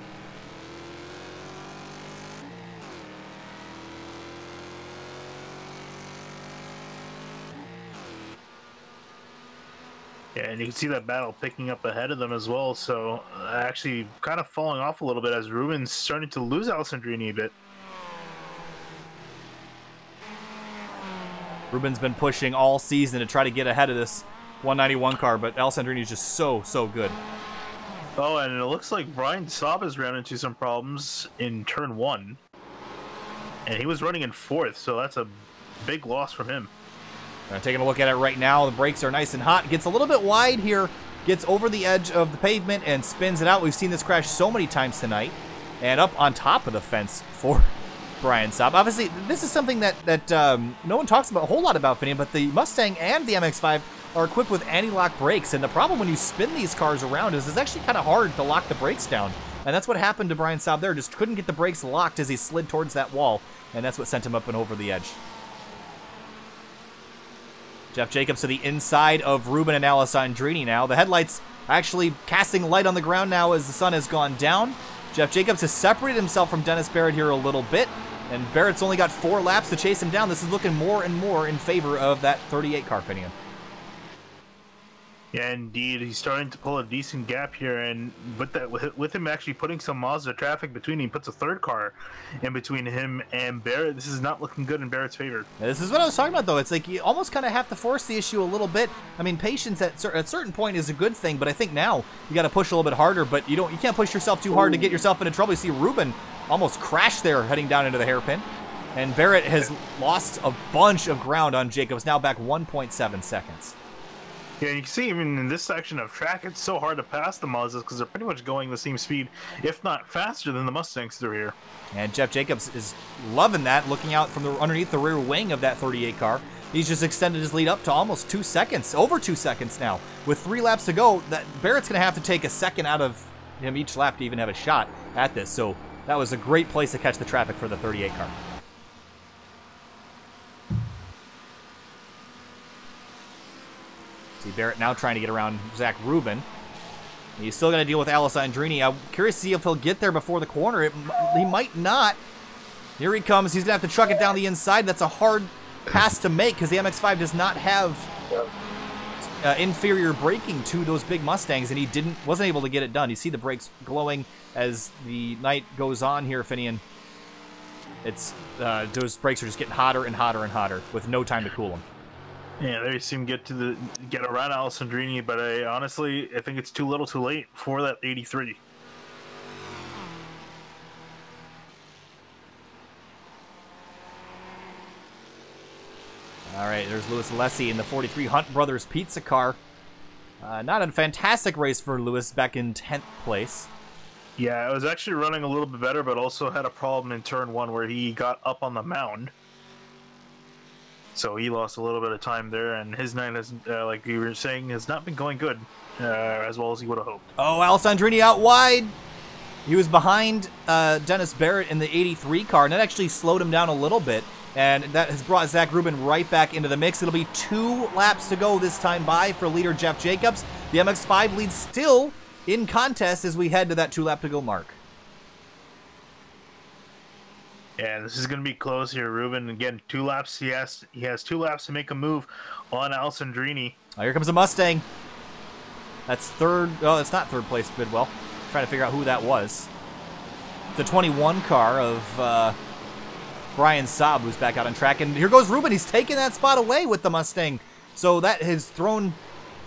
Yeah, and you can see that battle picking up ahead of them as well. So actually kind of falling off a little bit as Ruben's starting to lose Alessandrini a bit. Ruben's been pushing all season to try to get ahead of this 191 car, but Alessandrini is just so good. Oh, and it looks like Brian Saab has ran into some problems in turn 1. And he was running in 4th, so that's a big loss from him. Taking a look at it right now, the brakes are nice and hot. Gets a little bit wide here, gets over the edge of the pavement and spins it out. We've seen this crash so many times tonight. And up on top of the fence for Brian Saab. Obviously, this is something that no one talks about a whole lot about, Finian, but the Mustang and the MX-5 are equipped with anti-lock brakes. And the problem when you spin these cars around is it's actually kind of hard to lock the brakes down. And that's what happened to Brian Saab there. Just couldn't get the brakes locked as he slid towards that wall. And that's what sent him up and over the edge. Jeff Jacobs to the inside of Ruben and Alessandrini now. The headlights actually casting light on the ground now as the sun has gone down. Jeff Jacobs has separated himself from Dennis Barrett here a little bit, and Barrett's only got 4 laps to chase him down. This is looking more and more in favor of that 38 car, Finian. Yeah, indeed, he's starting to pull a decent gap here, and with him actually putting some Mazda traffic between him, he puts a third car in between him and Barrett. This is not looking good in Barrett's favor. This is what I was talking about, though. It's like you almost kind of have to force the issue a little bit. I mean, patience at a certain point is a good thing, but I think now you got to push a little bit harder. But you can't push yourself too hard to get yourself into trouble. You see Ruben almost crash there, heading down into the hairpin, and Barrett has lost a bunch of ground on Jacobs. Now back 1.7 seconds. Yeah, you can see even in this section of track, it's so hard to pass the Mazdas because they're pretty much going the same speed, if not faster than the Mustangs through here. And Jeff Jacobs is loving that, looking out from underneath the rear wing of that 38 car. He's just extended his lead up to almost 2 seconds, over 2 seconds now. With 3 laps to go, Barrett's going to have to take a second out of him each lap to even have a shot at this. So that was a great place to catch the traffic for the 38 car. See Barrett now trying to get around Zach Rubin. He's still going to deal with Alessandrini. I'm curious to see if he'll get there before the corner. He might not. Here he comes. He's going to have to truck it down the inside. That's a hard pass to make because the MX-5 does not have inferior braking to those big Mustangs, and he wasn't able to get it done. You see the brakes glowing as the night goes on here, Finian. It's those brakes are just getting hotter and hotter and hotter with no time to cool them. Yeah, there you see him get around Alessandrini, but honestly, I think it's too little too late for that 83. All right, there's Louis Alessi in the 43 Hunt Brothers Pizza car. Not a fantastic race for Louis, back in 10th place. Yeah, it was actually running a little bit better, but also had a problem in turn 1 where he got up on the mound. So he lost a little bit of time there, and his night, has, like you were saying, has not been going good as well as he would have hoped. Oh, Alessandrini out wide. He was behind Dennis Barrett in the 83 car, and that actually slowed him down a little bit, and that has brought Zach Rubin right back into the mix. It'll be 2 laps to go this time by for leader Jeff Jacobs. The MX-5 lead still in contest as we head to that 2 lap to go mark. Yeah, this is going to be close here. Ruben, again, 2 laps. He has 2 laps to make a move on Alessandrini. Oh, here comes a Mustang. That's third. Oh, it's not third place, Bidwell. Trying to figure out who that was. The 21 car of Brian Saab, who's back out on track. And here goes Ruben. He's taking that spot away with the Mustang. So that has thrown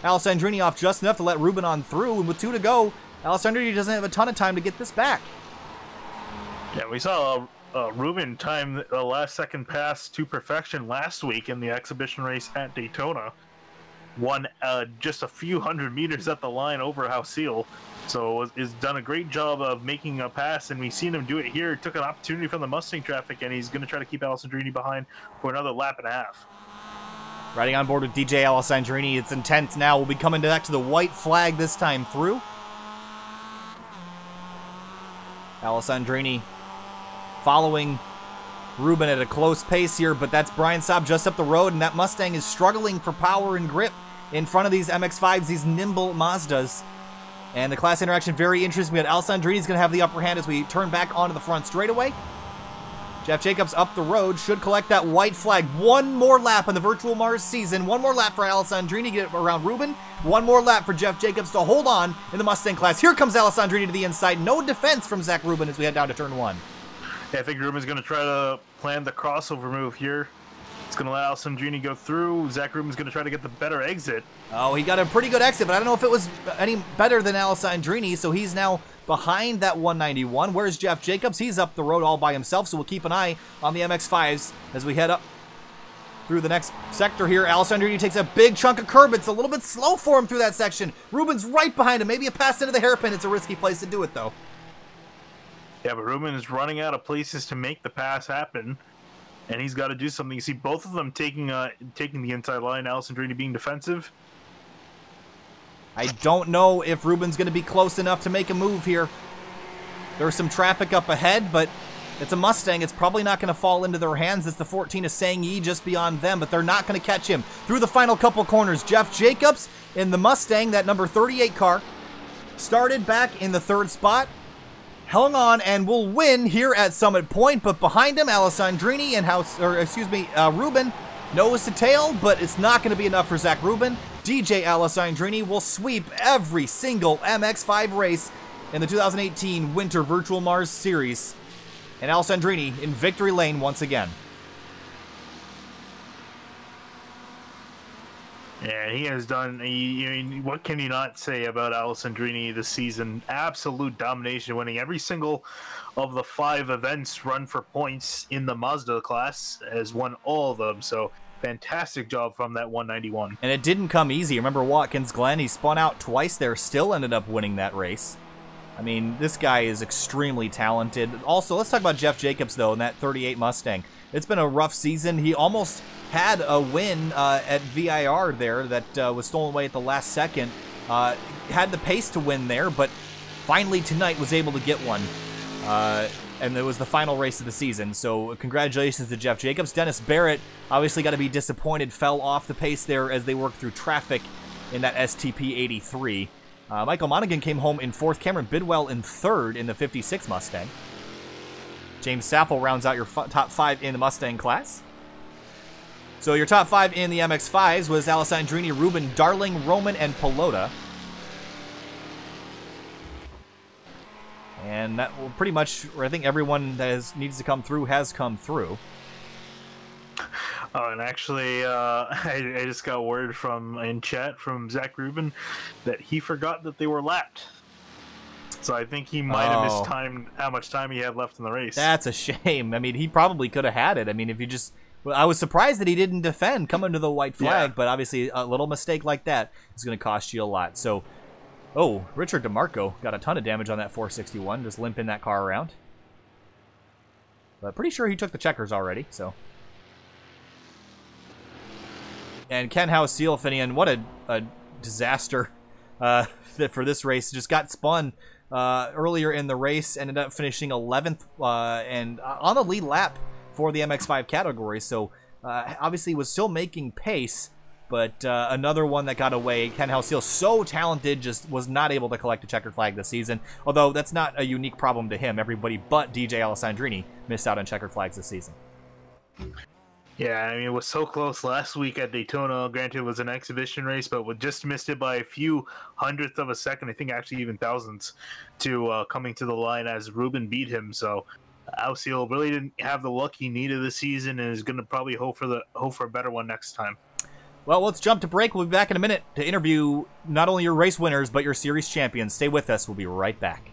Alessandrini off just enough to let Ruben on through. And with 2 to go, Alessandrini doesn't have a ton of time to get this back. Yeah, we saw Ruben time the last second pass to perfection last week in the exhibition race at Daytona. Won just a few hundred meters at the line over Hauseal. So has done a great job of making a pass, and we've seen him do it here. Took an opportunity from the Mustang traffic, and he's going to try to keep Alessandrini behind for another lap and a half. Riding on board with DJ Alessandrini. It's intense now. We'll be coming back to the white flag this time through. Alessandrini following Ruben at a close pace here, but that's Brian Saab just up the road, and that Mustang is struggling for power and grip in front of these MX-5s, these nimble Mazdas. And the class interaction, very interesting. We got Alessandrini's going to have the upper hand as we turn back onto the front straightaway. Jeff Jacobs up the road, should collect that white flag. 1 more lap in the VirtualMARRS season. 1 more lap for Alessandrini to get around Ruben. 1 more lap for Jeff Jacobs to hold on in the Mustang class. Here comes Alessandrini to the inside. No defense from Zach Rubin as we head down to turn 1. Yeah, I think Ruben's going to try to plan the crossover move here. It's going to let Alessandrini go through. Zach Rubin's going to try to get the better exit. Oh, he got a pretty good exit, but I don't know if it was any better than Alessandrini, so he's now behind that 191. Where's Jeff Jacobs? He's up the road all by himself, so we'll keep an eye on the MX-5s as we head up through the next sector here. Alessandrini takes a big chunk of curb. It's a little bit slow for him through that section. Ruben's right behind him. Maybe a pass into the hairpin. It's a risky place to do it, though. Yeah, but Ruben is running out of places to make the pass happen, and he's got to do something. You see both of them taking the inside line, Alessandrini being defensive. I don't know if Ruben's going to be close enough to make a move here. There's some traffic up ahead, but it's a Mustang. It's probably not going to fall into their hands. It's the 14 of Sang-Yi just beyond them, but they're not going to catch him. Through the final couple corners, Jeff Jacobs in the Mustang, that number 38 car, started back in the 3rd spot. Hung on and will win here at Summit Point, but behind him, Alessandrini and Ruben, nose to tail, but it's not going to be enough for Zach Rubin. DJ Alessandrini will sweep every single MX-5 race in the 2018 Winter VirtualMARRS Series. And Alessandrini in victory lane once again. Yeah, he has done. What can you not say about Alessandrini this season? Absolute domination, winning every single of the 5 events run for points in the Mazda class. Has won all of them. So fantastic job from that 191. And it didn't come easy. Remember Watkins Glen? He spun out twice there, still ended up winning that race. I mean, this guy is extremely talented. Also, let's talk about Jeff Jacobs, though, in that 38 Mustang. It's been a rough season. He almost had a win at VIR there that was stolen away at the last second. Had the pace to win there, but finally tonight was able to get one. And it was the final race of the season, so congratulations to Jeff Jacobs. Dennis Barrett obviously got to be disappointed, fell off the pace there as they worked through traffic in that STP 83. Michael Monaghan came home in 4th. Cameron Bidwell in 3rd in the 56 Mustang. James Sappel rounds out your top 5 in the Mustang class. So your top 5 in the MX-5s was Alessandrini, Rubin, Darling, Roman, and Pelota. And that will pretty much, I think everyone that needs to come through has come through. Oh, and actually, I just got word in chat from Zach Rubin that he forgot that they were lapped. So I think he might have mistimed how much time he had left in the race. That's a shame. I mean, he probably could have had it. I mean, if you just... Well, I was surprised that he didn't defend coming to the white flag, but obviously a little mistake like that is going to cost you a lot. So, oh, Richard DeMarco got a ton of damage on that 461, just limping that car around. But pretty sure he took the checkers already, so... And Ken House-Seal, Finian, what a disaster for this race. Just got spun earlier in the race, ended up finishing 11th and on the lead lap for the MX-5 category. So obviously was still making pace, but another one that got away. Ken House-Seal, so talented, just was not able to collect a checkered flag this season. Although that's not a unique problem to him. Everybody but DJ Alessandrini missed out on checkered flags this season. Yeah, I mean, it was so close last week at Daytona. Granted, it was an exhibition race, but we just missed it by a few hundredths of a second. I think actually even thousandths to coming to the line as Rubin beat him. So Ausiel really didn't have the luck he needed this season and is going to probably hope for a better one next time. Well, let's jump to break. We'll be back in a minute to interview not only your race winners, but your series champions. Stay with us. We'll be right back.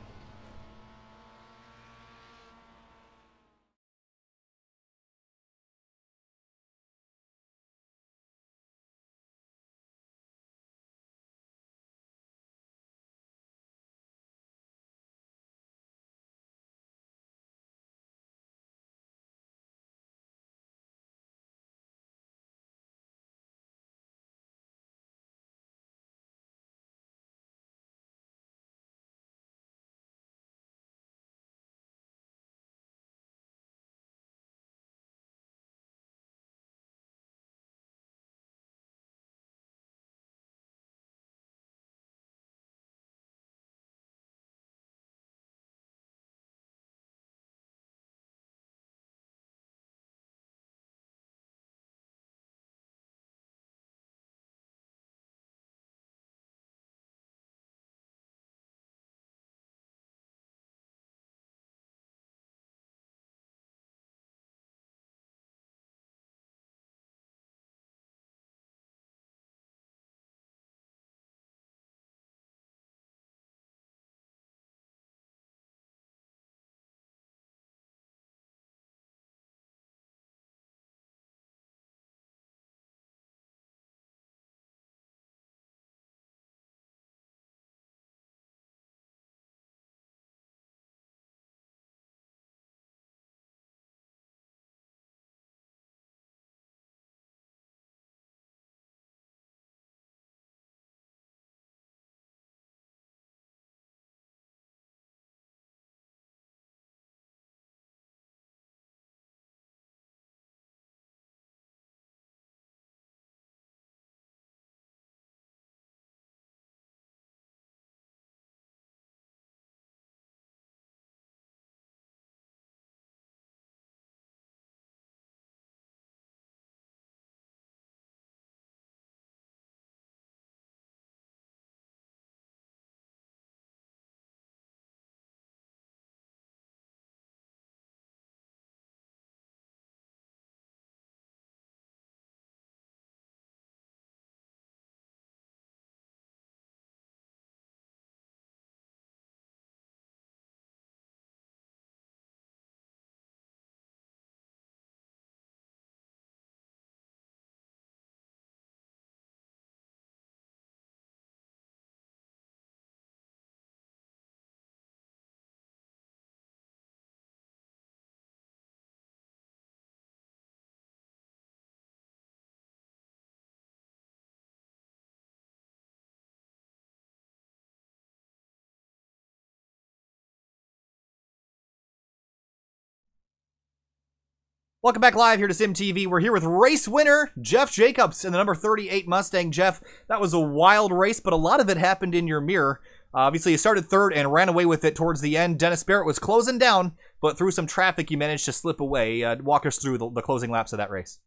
Welcome back live here to Sim TV. We're here with race winner Jeff Jacobs in the number 38 Mustang. Jeff, that was a wild race, but a lot of it happened in your mirror. Obviously, you started third and ran away with it towards the end. Dennis Barrett was closing down, but through some traffic, you managed to slip away. Walk us through the closing laps of that race.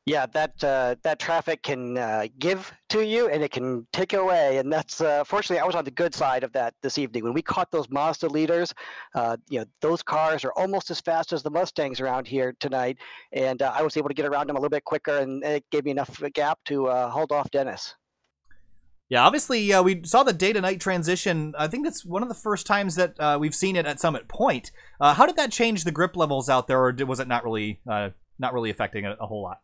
Yeah, that traffic can give to you and it can take away, and that's fortunately I was on the good side of that this evening. When we caught those Mazda leaders, those cars are almost as fast as the Mustangs around here tonight, and I was able to get around them a little bit quicker, and it gave me enough gap to hold off Dennis. Yeah, obviously, we saw the day-to-night transition. I think that's one of the first times that we've seen it at Summit Point. How did that change the grip levels out there, or was it not really affecting it a whole lot?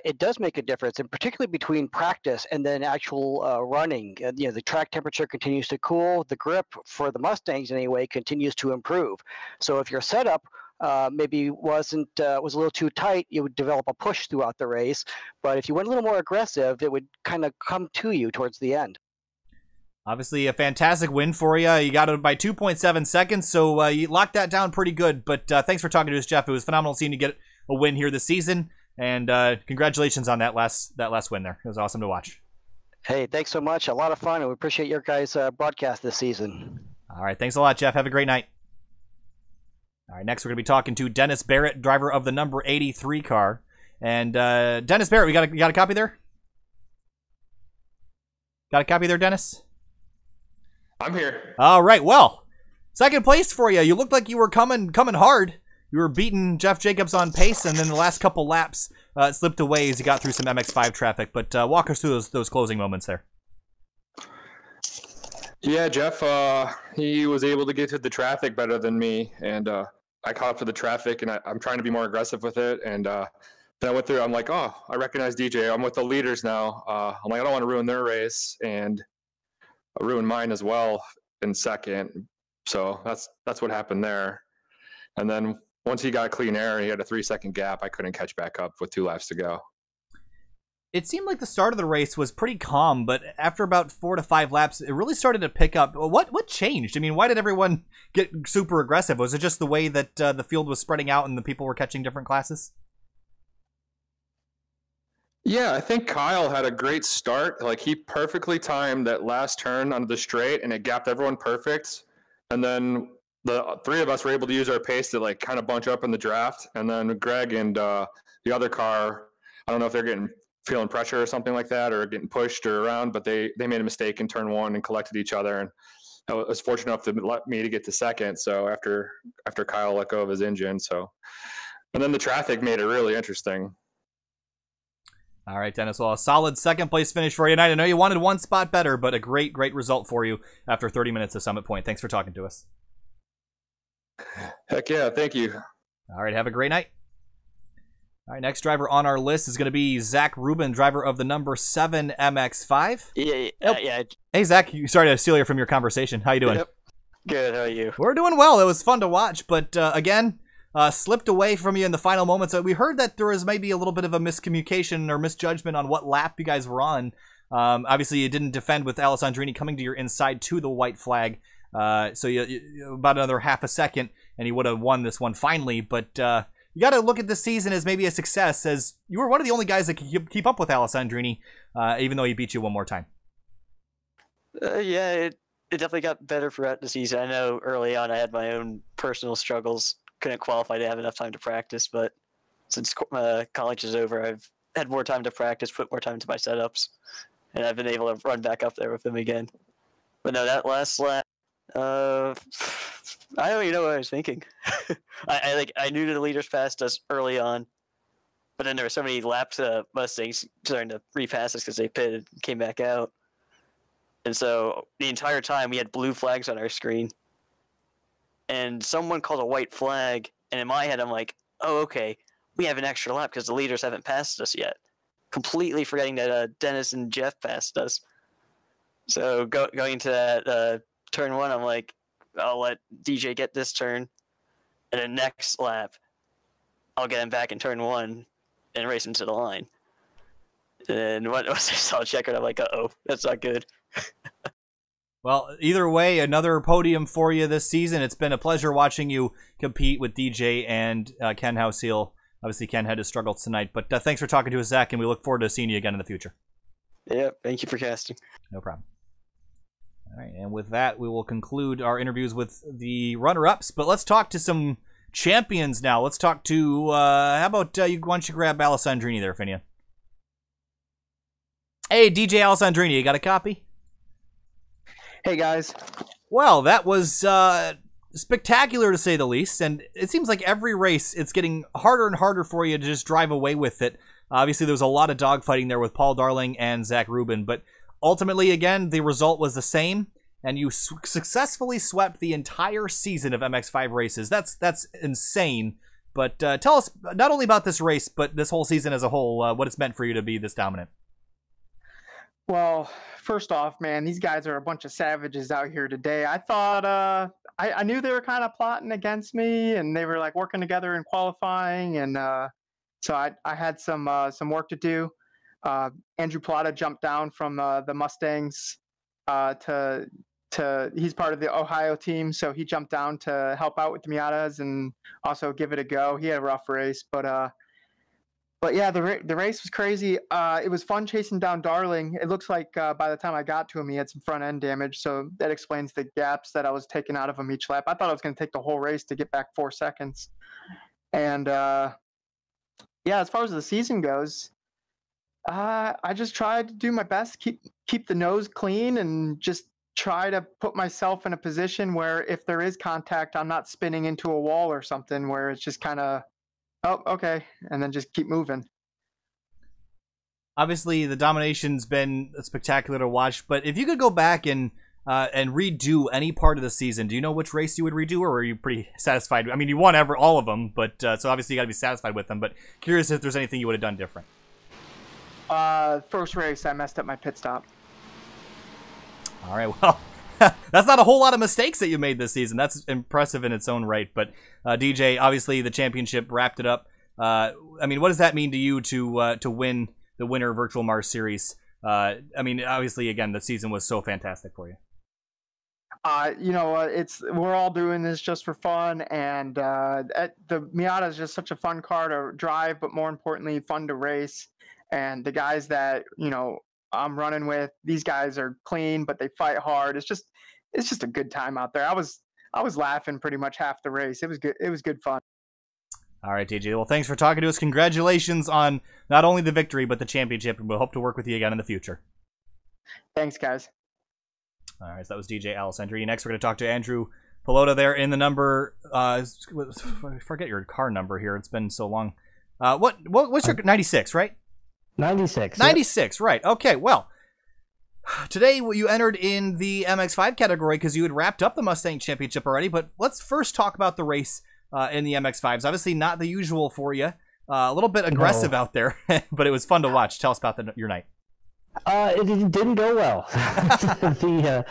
It does make a difference, and particularly between practice and then actual running. The track temperature continues to cool. The grip for the Mustangs, anyway, continues to improve. So if your setup maybe was a little too tight, you would develop a push throughout the race. But if you went a little more aggressive, it would kind of come to you towards the end. Obviously, a fantastic win for you. You got it by 2.7 seconds, so you locked that down pretty good. But thanks for talking to us, Jeff. It was phenomenal seeing you get a win here this season. And congratulations on that last win there. It was awesome to watch. Hey, thanks so much. A lot of fun, and we appreciate your guys' broadcast this season. All right, thanks a lot, Jeff. Have a great night. All right, next we're going to be talking to Dennis Barrett, driver of the number 83 car. And Dennis Barrett, you got a copy there? Got a copy there, Dennis? I'm here. All right, well, second place for you. You looked like you were coming hard. You were beating Jeff Jacobs on pace, and then the last couple laps it slipped away as you got through some MX-5 traffic. But walk us through those closing moments there. Yeah, Jeff, he was able to get to the traffic better than me, and I caught up to the traffic, and I'm trying to be more aggressive with it. And then I went through. I'm like, oh, I recognize DJ. I'm with the leaders now. I'm like, I don't want to ruin their race, and I ruined mine as well in second. So that's what happened there. And then once he got clean air, he had a 3-second gap. I couldn't catch back up with 2 laps to go. It seemed like the start of the race was pretty calm, but after about 4 to 5 laps, it really started to pick up. What changed? I mean, why did everyone get super aggressive? Was it just the way that the field was spreading out and the people were catching different classes? Yeah, I think Kyle had a great start. Like, he perfectly timed that last turn onto the straight, and it gapped everyone perfect. And then the 3 of us were able to use our pace to like kind of bunch up in the draft, and then Greg and the other car, I don't know if they're feeling pressure or something like that, or getting pushed or around, but they made a mistake in turn 1 and collected each other, and I was fortunate enough to let me to get to second. So after Kyle let go of his engine, and then the traffic made it really interesting. All right, Dennis. Well, a solid second place finish for you tonight. I know you wanted one spot better, but a great result for you after 30 minutes of Summit Point. Thanks for talking to us. Heck yeah, thank you. All right, have a great night. All right, next driver on our list is going to be Zach Rubin, driver of the number 7 MX-5. Yeah. Hey, Zach, sorry to steal you from your conversation. How you doing? Yep. Good, how are you? We're doing well. It was fun to watch, but again, slipped away from you in the final moments. We heard that there was maybe a little bit of a miscommunication or misjudgment on what lap you guys were on. Obviously, you didn't defend with Alessandrini coming to your inside to the white flag. So you about another half a second, and he would have won this one finally. But you got to look at this season as maybe a success, as you were one of the only guys that could keep up with Alessandrini, even though he beat you one more time. Yeah, it definitely got better throughout the season. I know early on I had my own personal struggles, couldn't qualify to have enough time to practice, but since college is over, I've had more time to practice, put more time into my setups, and I've been able to run back up there with them again. But no, that last lap, I don't even know what I was thinking. I knew the leaders passed us early on, but then there were so many laps Mustangs starting to repass us because they pitted and came back out. And so the entire time we had blue flags on our screen, and someone called a white flag, and in my head I'm like, oh, okay, we have an extra lap because the leaders haven't passed us yet. Completely forgetting that Dennis and Jeff passed us. So going into that turn 1, I'm like, I'll let DJ get this turn, and then next lap, I'll get him back in turn 1 and race him to the line. And once I saw checker, I'm like, uh-oh, that's not good. Well, either way, another podium for you this season. It's been a pleasure watching you compete with DJ and Ken Houseel. Obviously, Ken had to struggle tonight, but thanks for talking to us, Zach, and we look forward to seeing you again in the future. Yeah, thank you for casting. No problem. All right, and with that, we will conclude our interviews with the runner-ups, but let's talk to some champions now. Let's talk to, how about, why don't you grab Alessandrini there, Finian? Hey, DJ Alessandrini, you got a copy? Hey, guys. Well, that was spectacular to say the least, and it seems like every race it's getting harder and harder for you to just drive away with it. Obviously, there was a lot of dogfighting there with Paul Darling and Zach Rubin, but ultimately, again, the result was the same, and you successfully swept the entire season of MX5 races. That's insane. But tell us not only about this race, but this whole season as a whole, what it's meant for you to be this dominant. Well, first off, man, these guys are a bunch of savages out here today. I thought I knew they were kind of plotting against me, and they were like working together in qualifying, and so I had some work to do. Andrew Plata jumped down from the Mustangs to he's part of the Ohio team, so he jumped down to help out with the Miatas and also give it a go. He had a rough race, but yeah, the race was crazy. It was fun chasing down Darling. It looks like by the time I got to him, he had some front end damage, so that explains the gaps that I was taking out of him each lap. I thought I was going to take the whole race to get back 4 seconds. And yeah, as far as the season goes, I just tried to do my best, keep the nose clean, and just try to put myself in a position where if there is contact, I'm not spinning into a wall or something where it's just kind of, oh, okay, and then just keep moving. Obviously, the domination's been spectacular to watch, but if you could go back and redo any part of the season, do you know which race you would redo, or are you pretty satisfied? I mean, you won all of them, but so obviously you got to be satisfied with them, but curious if there's anything you would have done different. First race, I messed up my pit stop. All right, well, that's not a whole lot of mistakes that you made this season. That's impressive in its own right. But DJ, obviously the championship wrapped it up. I mean, what does that mean to you to win the Winter VirtualMARRS series? I mean, obviously, again, the season was so fantastic for you. You know, we're all doing this just for fun, and the Miata is just such a fun car to drive, but more importantly, fun to race. And the guys that I'm running with, these guys are clean, but they fight hard. It's just a good time out there. I was laughing pretty much half the race. It was good. It was good fun. All right, DJ. Well, thanks for talking to us. Congratulations on not only the victory but the championship, and we'll hope to work with you again in the future. Thanks, guys. All right, so that was DJ Alessandrini. Next, we're going to talk to Andrew Pelota there in the number. I forget your car number here. It's been so long. What's your 96, right? 96. 96, right. Okay, well, today you entered in the MX5 category because you had wrapped up the Mustang Championship already, but let's first talk about the race in the MX5s. Obviously not the usual for you. A little bit aggressive out there, but it was fun to watch. Tell us about your night. It didn't go well. I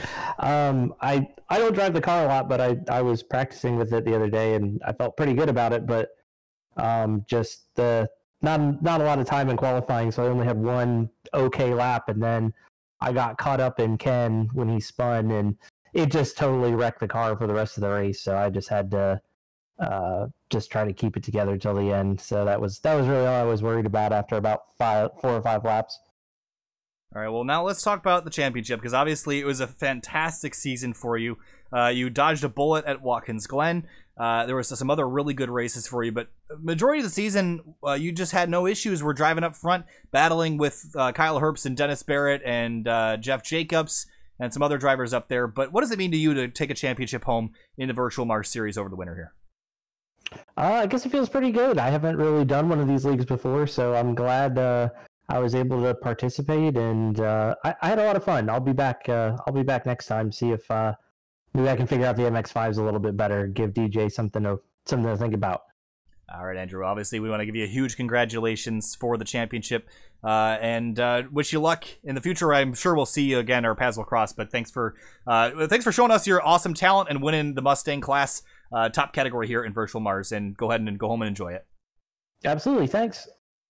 don't drive the car a lot, but I was practicing with it the other day, and I felt pretty good about it, but just not a lot of time in qualifying, so I only had one okay lap, and then I got caught up in Ken when he spun, and it just totally wrecked the car for the rest of the race. So I just had to just try to keep it together till the end. So that was really all I was worried about after about 4 or 5 laps. All right, well, now let's talk about the championship, because obviously it was a fantastic season for you. You dodged a bullet at Watkins Glen. There was some other really good races for you, but majority of the season, you just had no issues. We're driving up front, battling with Kyle Herbst and Dennis Barrett and Jeff Jacobs and some other drivers up there. But what does it mean to you to take a championship home in the VirtualMARRS series over the winter here? I guess it feels pretty good. I haven't really done one of these leagues before, so I'm glad I was able to participate, and I had a lot of fun. I'll be back next time, see if maybe I can figure out the MX5s a little bit better, give DJ something to think about. All right, Andrew. Obviously, we want to give you a huge congratulations for the championship, and wish you luck in the future. I'm sure we'll see you again, or paths will cross. But thanks for showing us your awesome talent and winning the Mustang class top category here in VirtualMARRS. And go ahead and go home and enjoy it. Absolutely, thanks.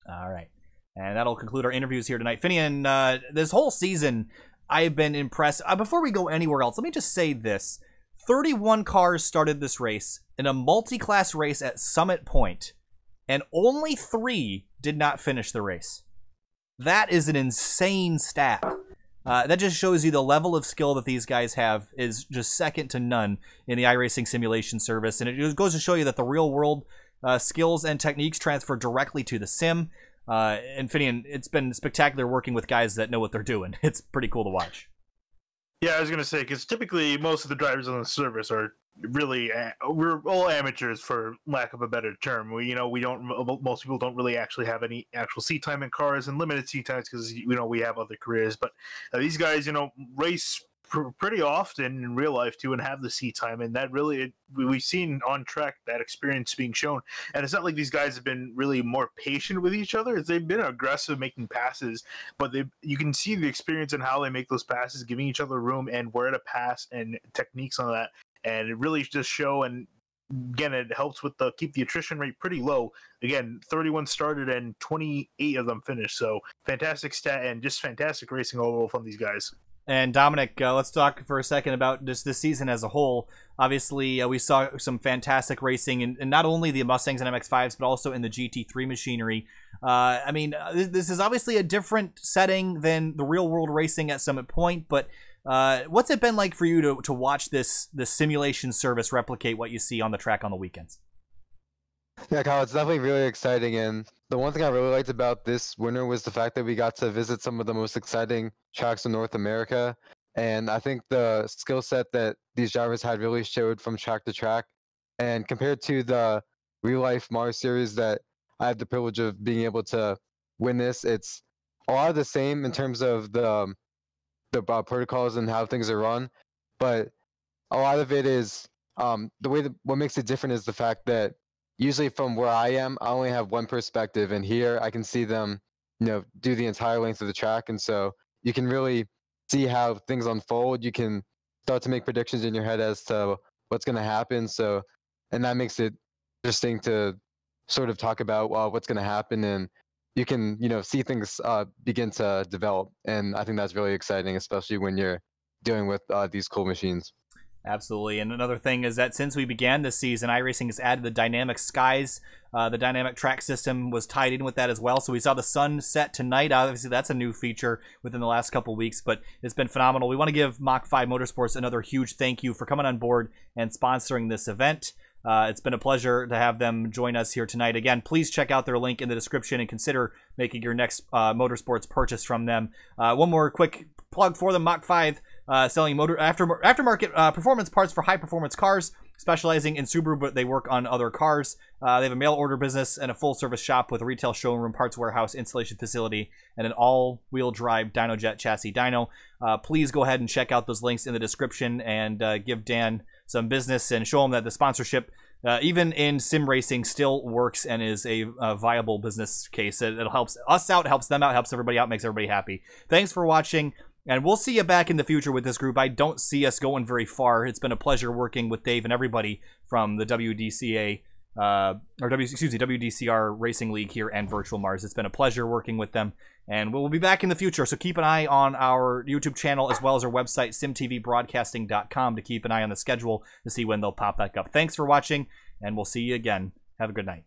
All right, and that'll conclude our interviews here tonight. Finian, this whole season, I've been impressed. Before we go anywhere else, let me just say this. 31 cars started this race in a multi-class race at Summit Point, and only 3 did not finish the race. That is an insane stat. That just shows you the level of skill that these guys have is just second to none in the iRacing simulation service, and it just goes to show you that the real-world skills and techniques transfer directly to the sim. And Finian, it's been spectacular working with guys that know what they're doing. It's pretty cool to watch. Yeah, I was gonna say, because typically most of the drivers on the service are really we're all amateurs, for lack of a better term. Most people don't really actually have any actual seat time in cars and limited seat times because we have other careers. But these guys race pretty often in real life too, and have the seat time, and that really we've seen on track that experience being shown. And it's not like these guys have been really more patient with each other; they've been aggressive making passes, but you can see the experience in how they make those passes, giving each other room and where to pass and techniques on that, and it really just show. And again, it helps with keep the attrition rate pretty low. Again, 31 started and 28 of them finished, so fantastic stat and just fantastic racing overall from these guys. And Dominic, let's talk for a second about just this season as a whole. Obviously, we saw some fantastic racing in not only the Mustangs and MX-5s, but also in the GT3 machinery. This is obviously a different setting than the real-world racing at Summit Point, but what's it been like for you to watch this simulation service replicate what you see on the track on the weekends? Yeah, Kyle, it's definitely really exciting, and the one thing I really liked about this winter was the fact that we got to visit some of the most exciting tracks in North America, and I think the skill set that these drivers had really showed from track to track. And compared to the real-life Mars series that I had the privilege of being able to win this, it's a lot of the same in terms of the protocols and how things are run, but a lot of it is what makes it different is the fact that usually from where I am, I only have one perspective, and here I can see them, do the entire length of the track, and so you can really see how things unfold. You can start to make predictions in your head as to what's going to happen. So, and that makes it interesting to sort of talk about what's going to happen, and you can, see things begin to develop. And I think that's really exciting, especially when you're dealing with these cool machines. Absolutely. And another thing is that since we began this season, iRacing has added the dynamic skies. The dynamic track system was tied in with that as well. So we saw the sun set tonight. Obviously, that's a new feature within the last couple weeks, but it's been phenomenal. We want to give Mach V Motorsports another huge thank you for coming on board and sponsoring this event. It's been a pleasure to have them join us here tonight. Again, please check out their link in the description and consider making your next motorsports purchase from them. One more quick plug for them. Mach V selling aftermarket performance parts for high-performance cars, specializing in Subaru, but they work on other cars. They have a mail-order business and a full-service shop with a retail showroom, parts warehouse, installation facility, and an all-wheel drive Dynojet chassis dyno. Please go ahead and check out those links in the description and give Dan some business and show him that the sponsorship, even in sim racing, still works and is a viable business case. It helps us out, helps them out, helps everybody out, makes everybody happy. Thanks for watching. And we'll see you back in the future with this group. I don't see us going very far. It's been a pleasure working with Dave and everybody from the WDCR Racing League here and VirtualMARRS. It's been a pleasure working with them, and we'll be back in the future. So keep an eye on our YouTube channel as well as our website, simtvbroadcasting.com, to keep an eye on the schedule to see when they'll pop back up. Thanks for watching, and we'll see you again. Have a good night.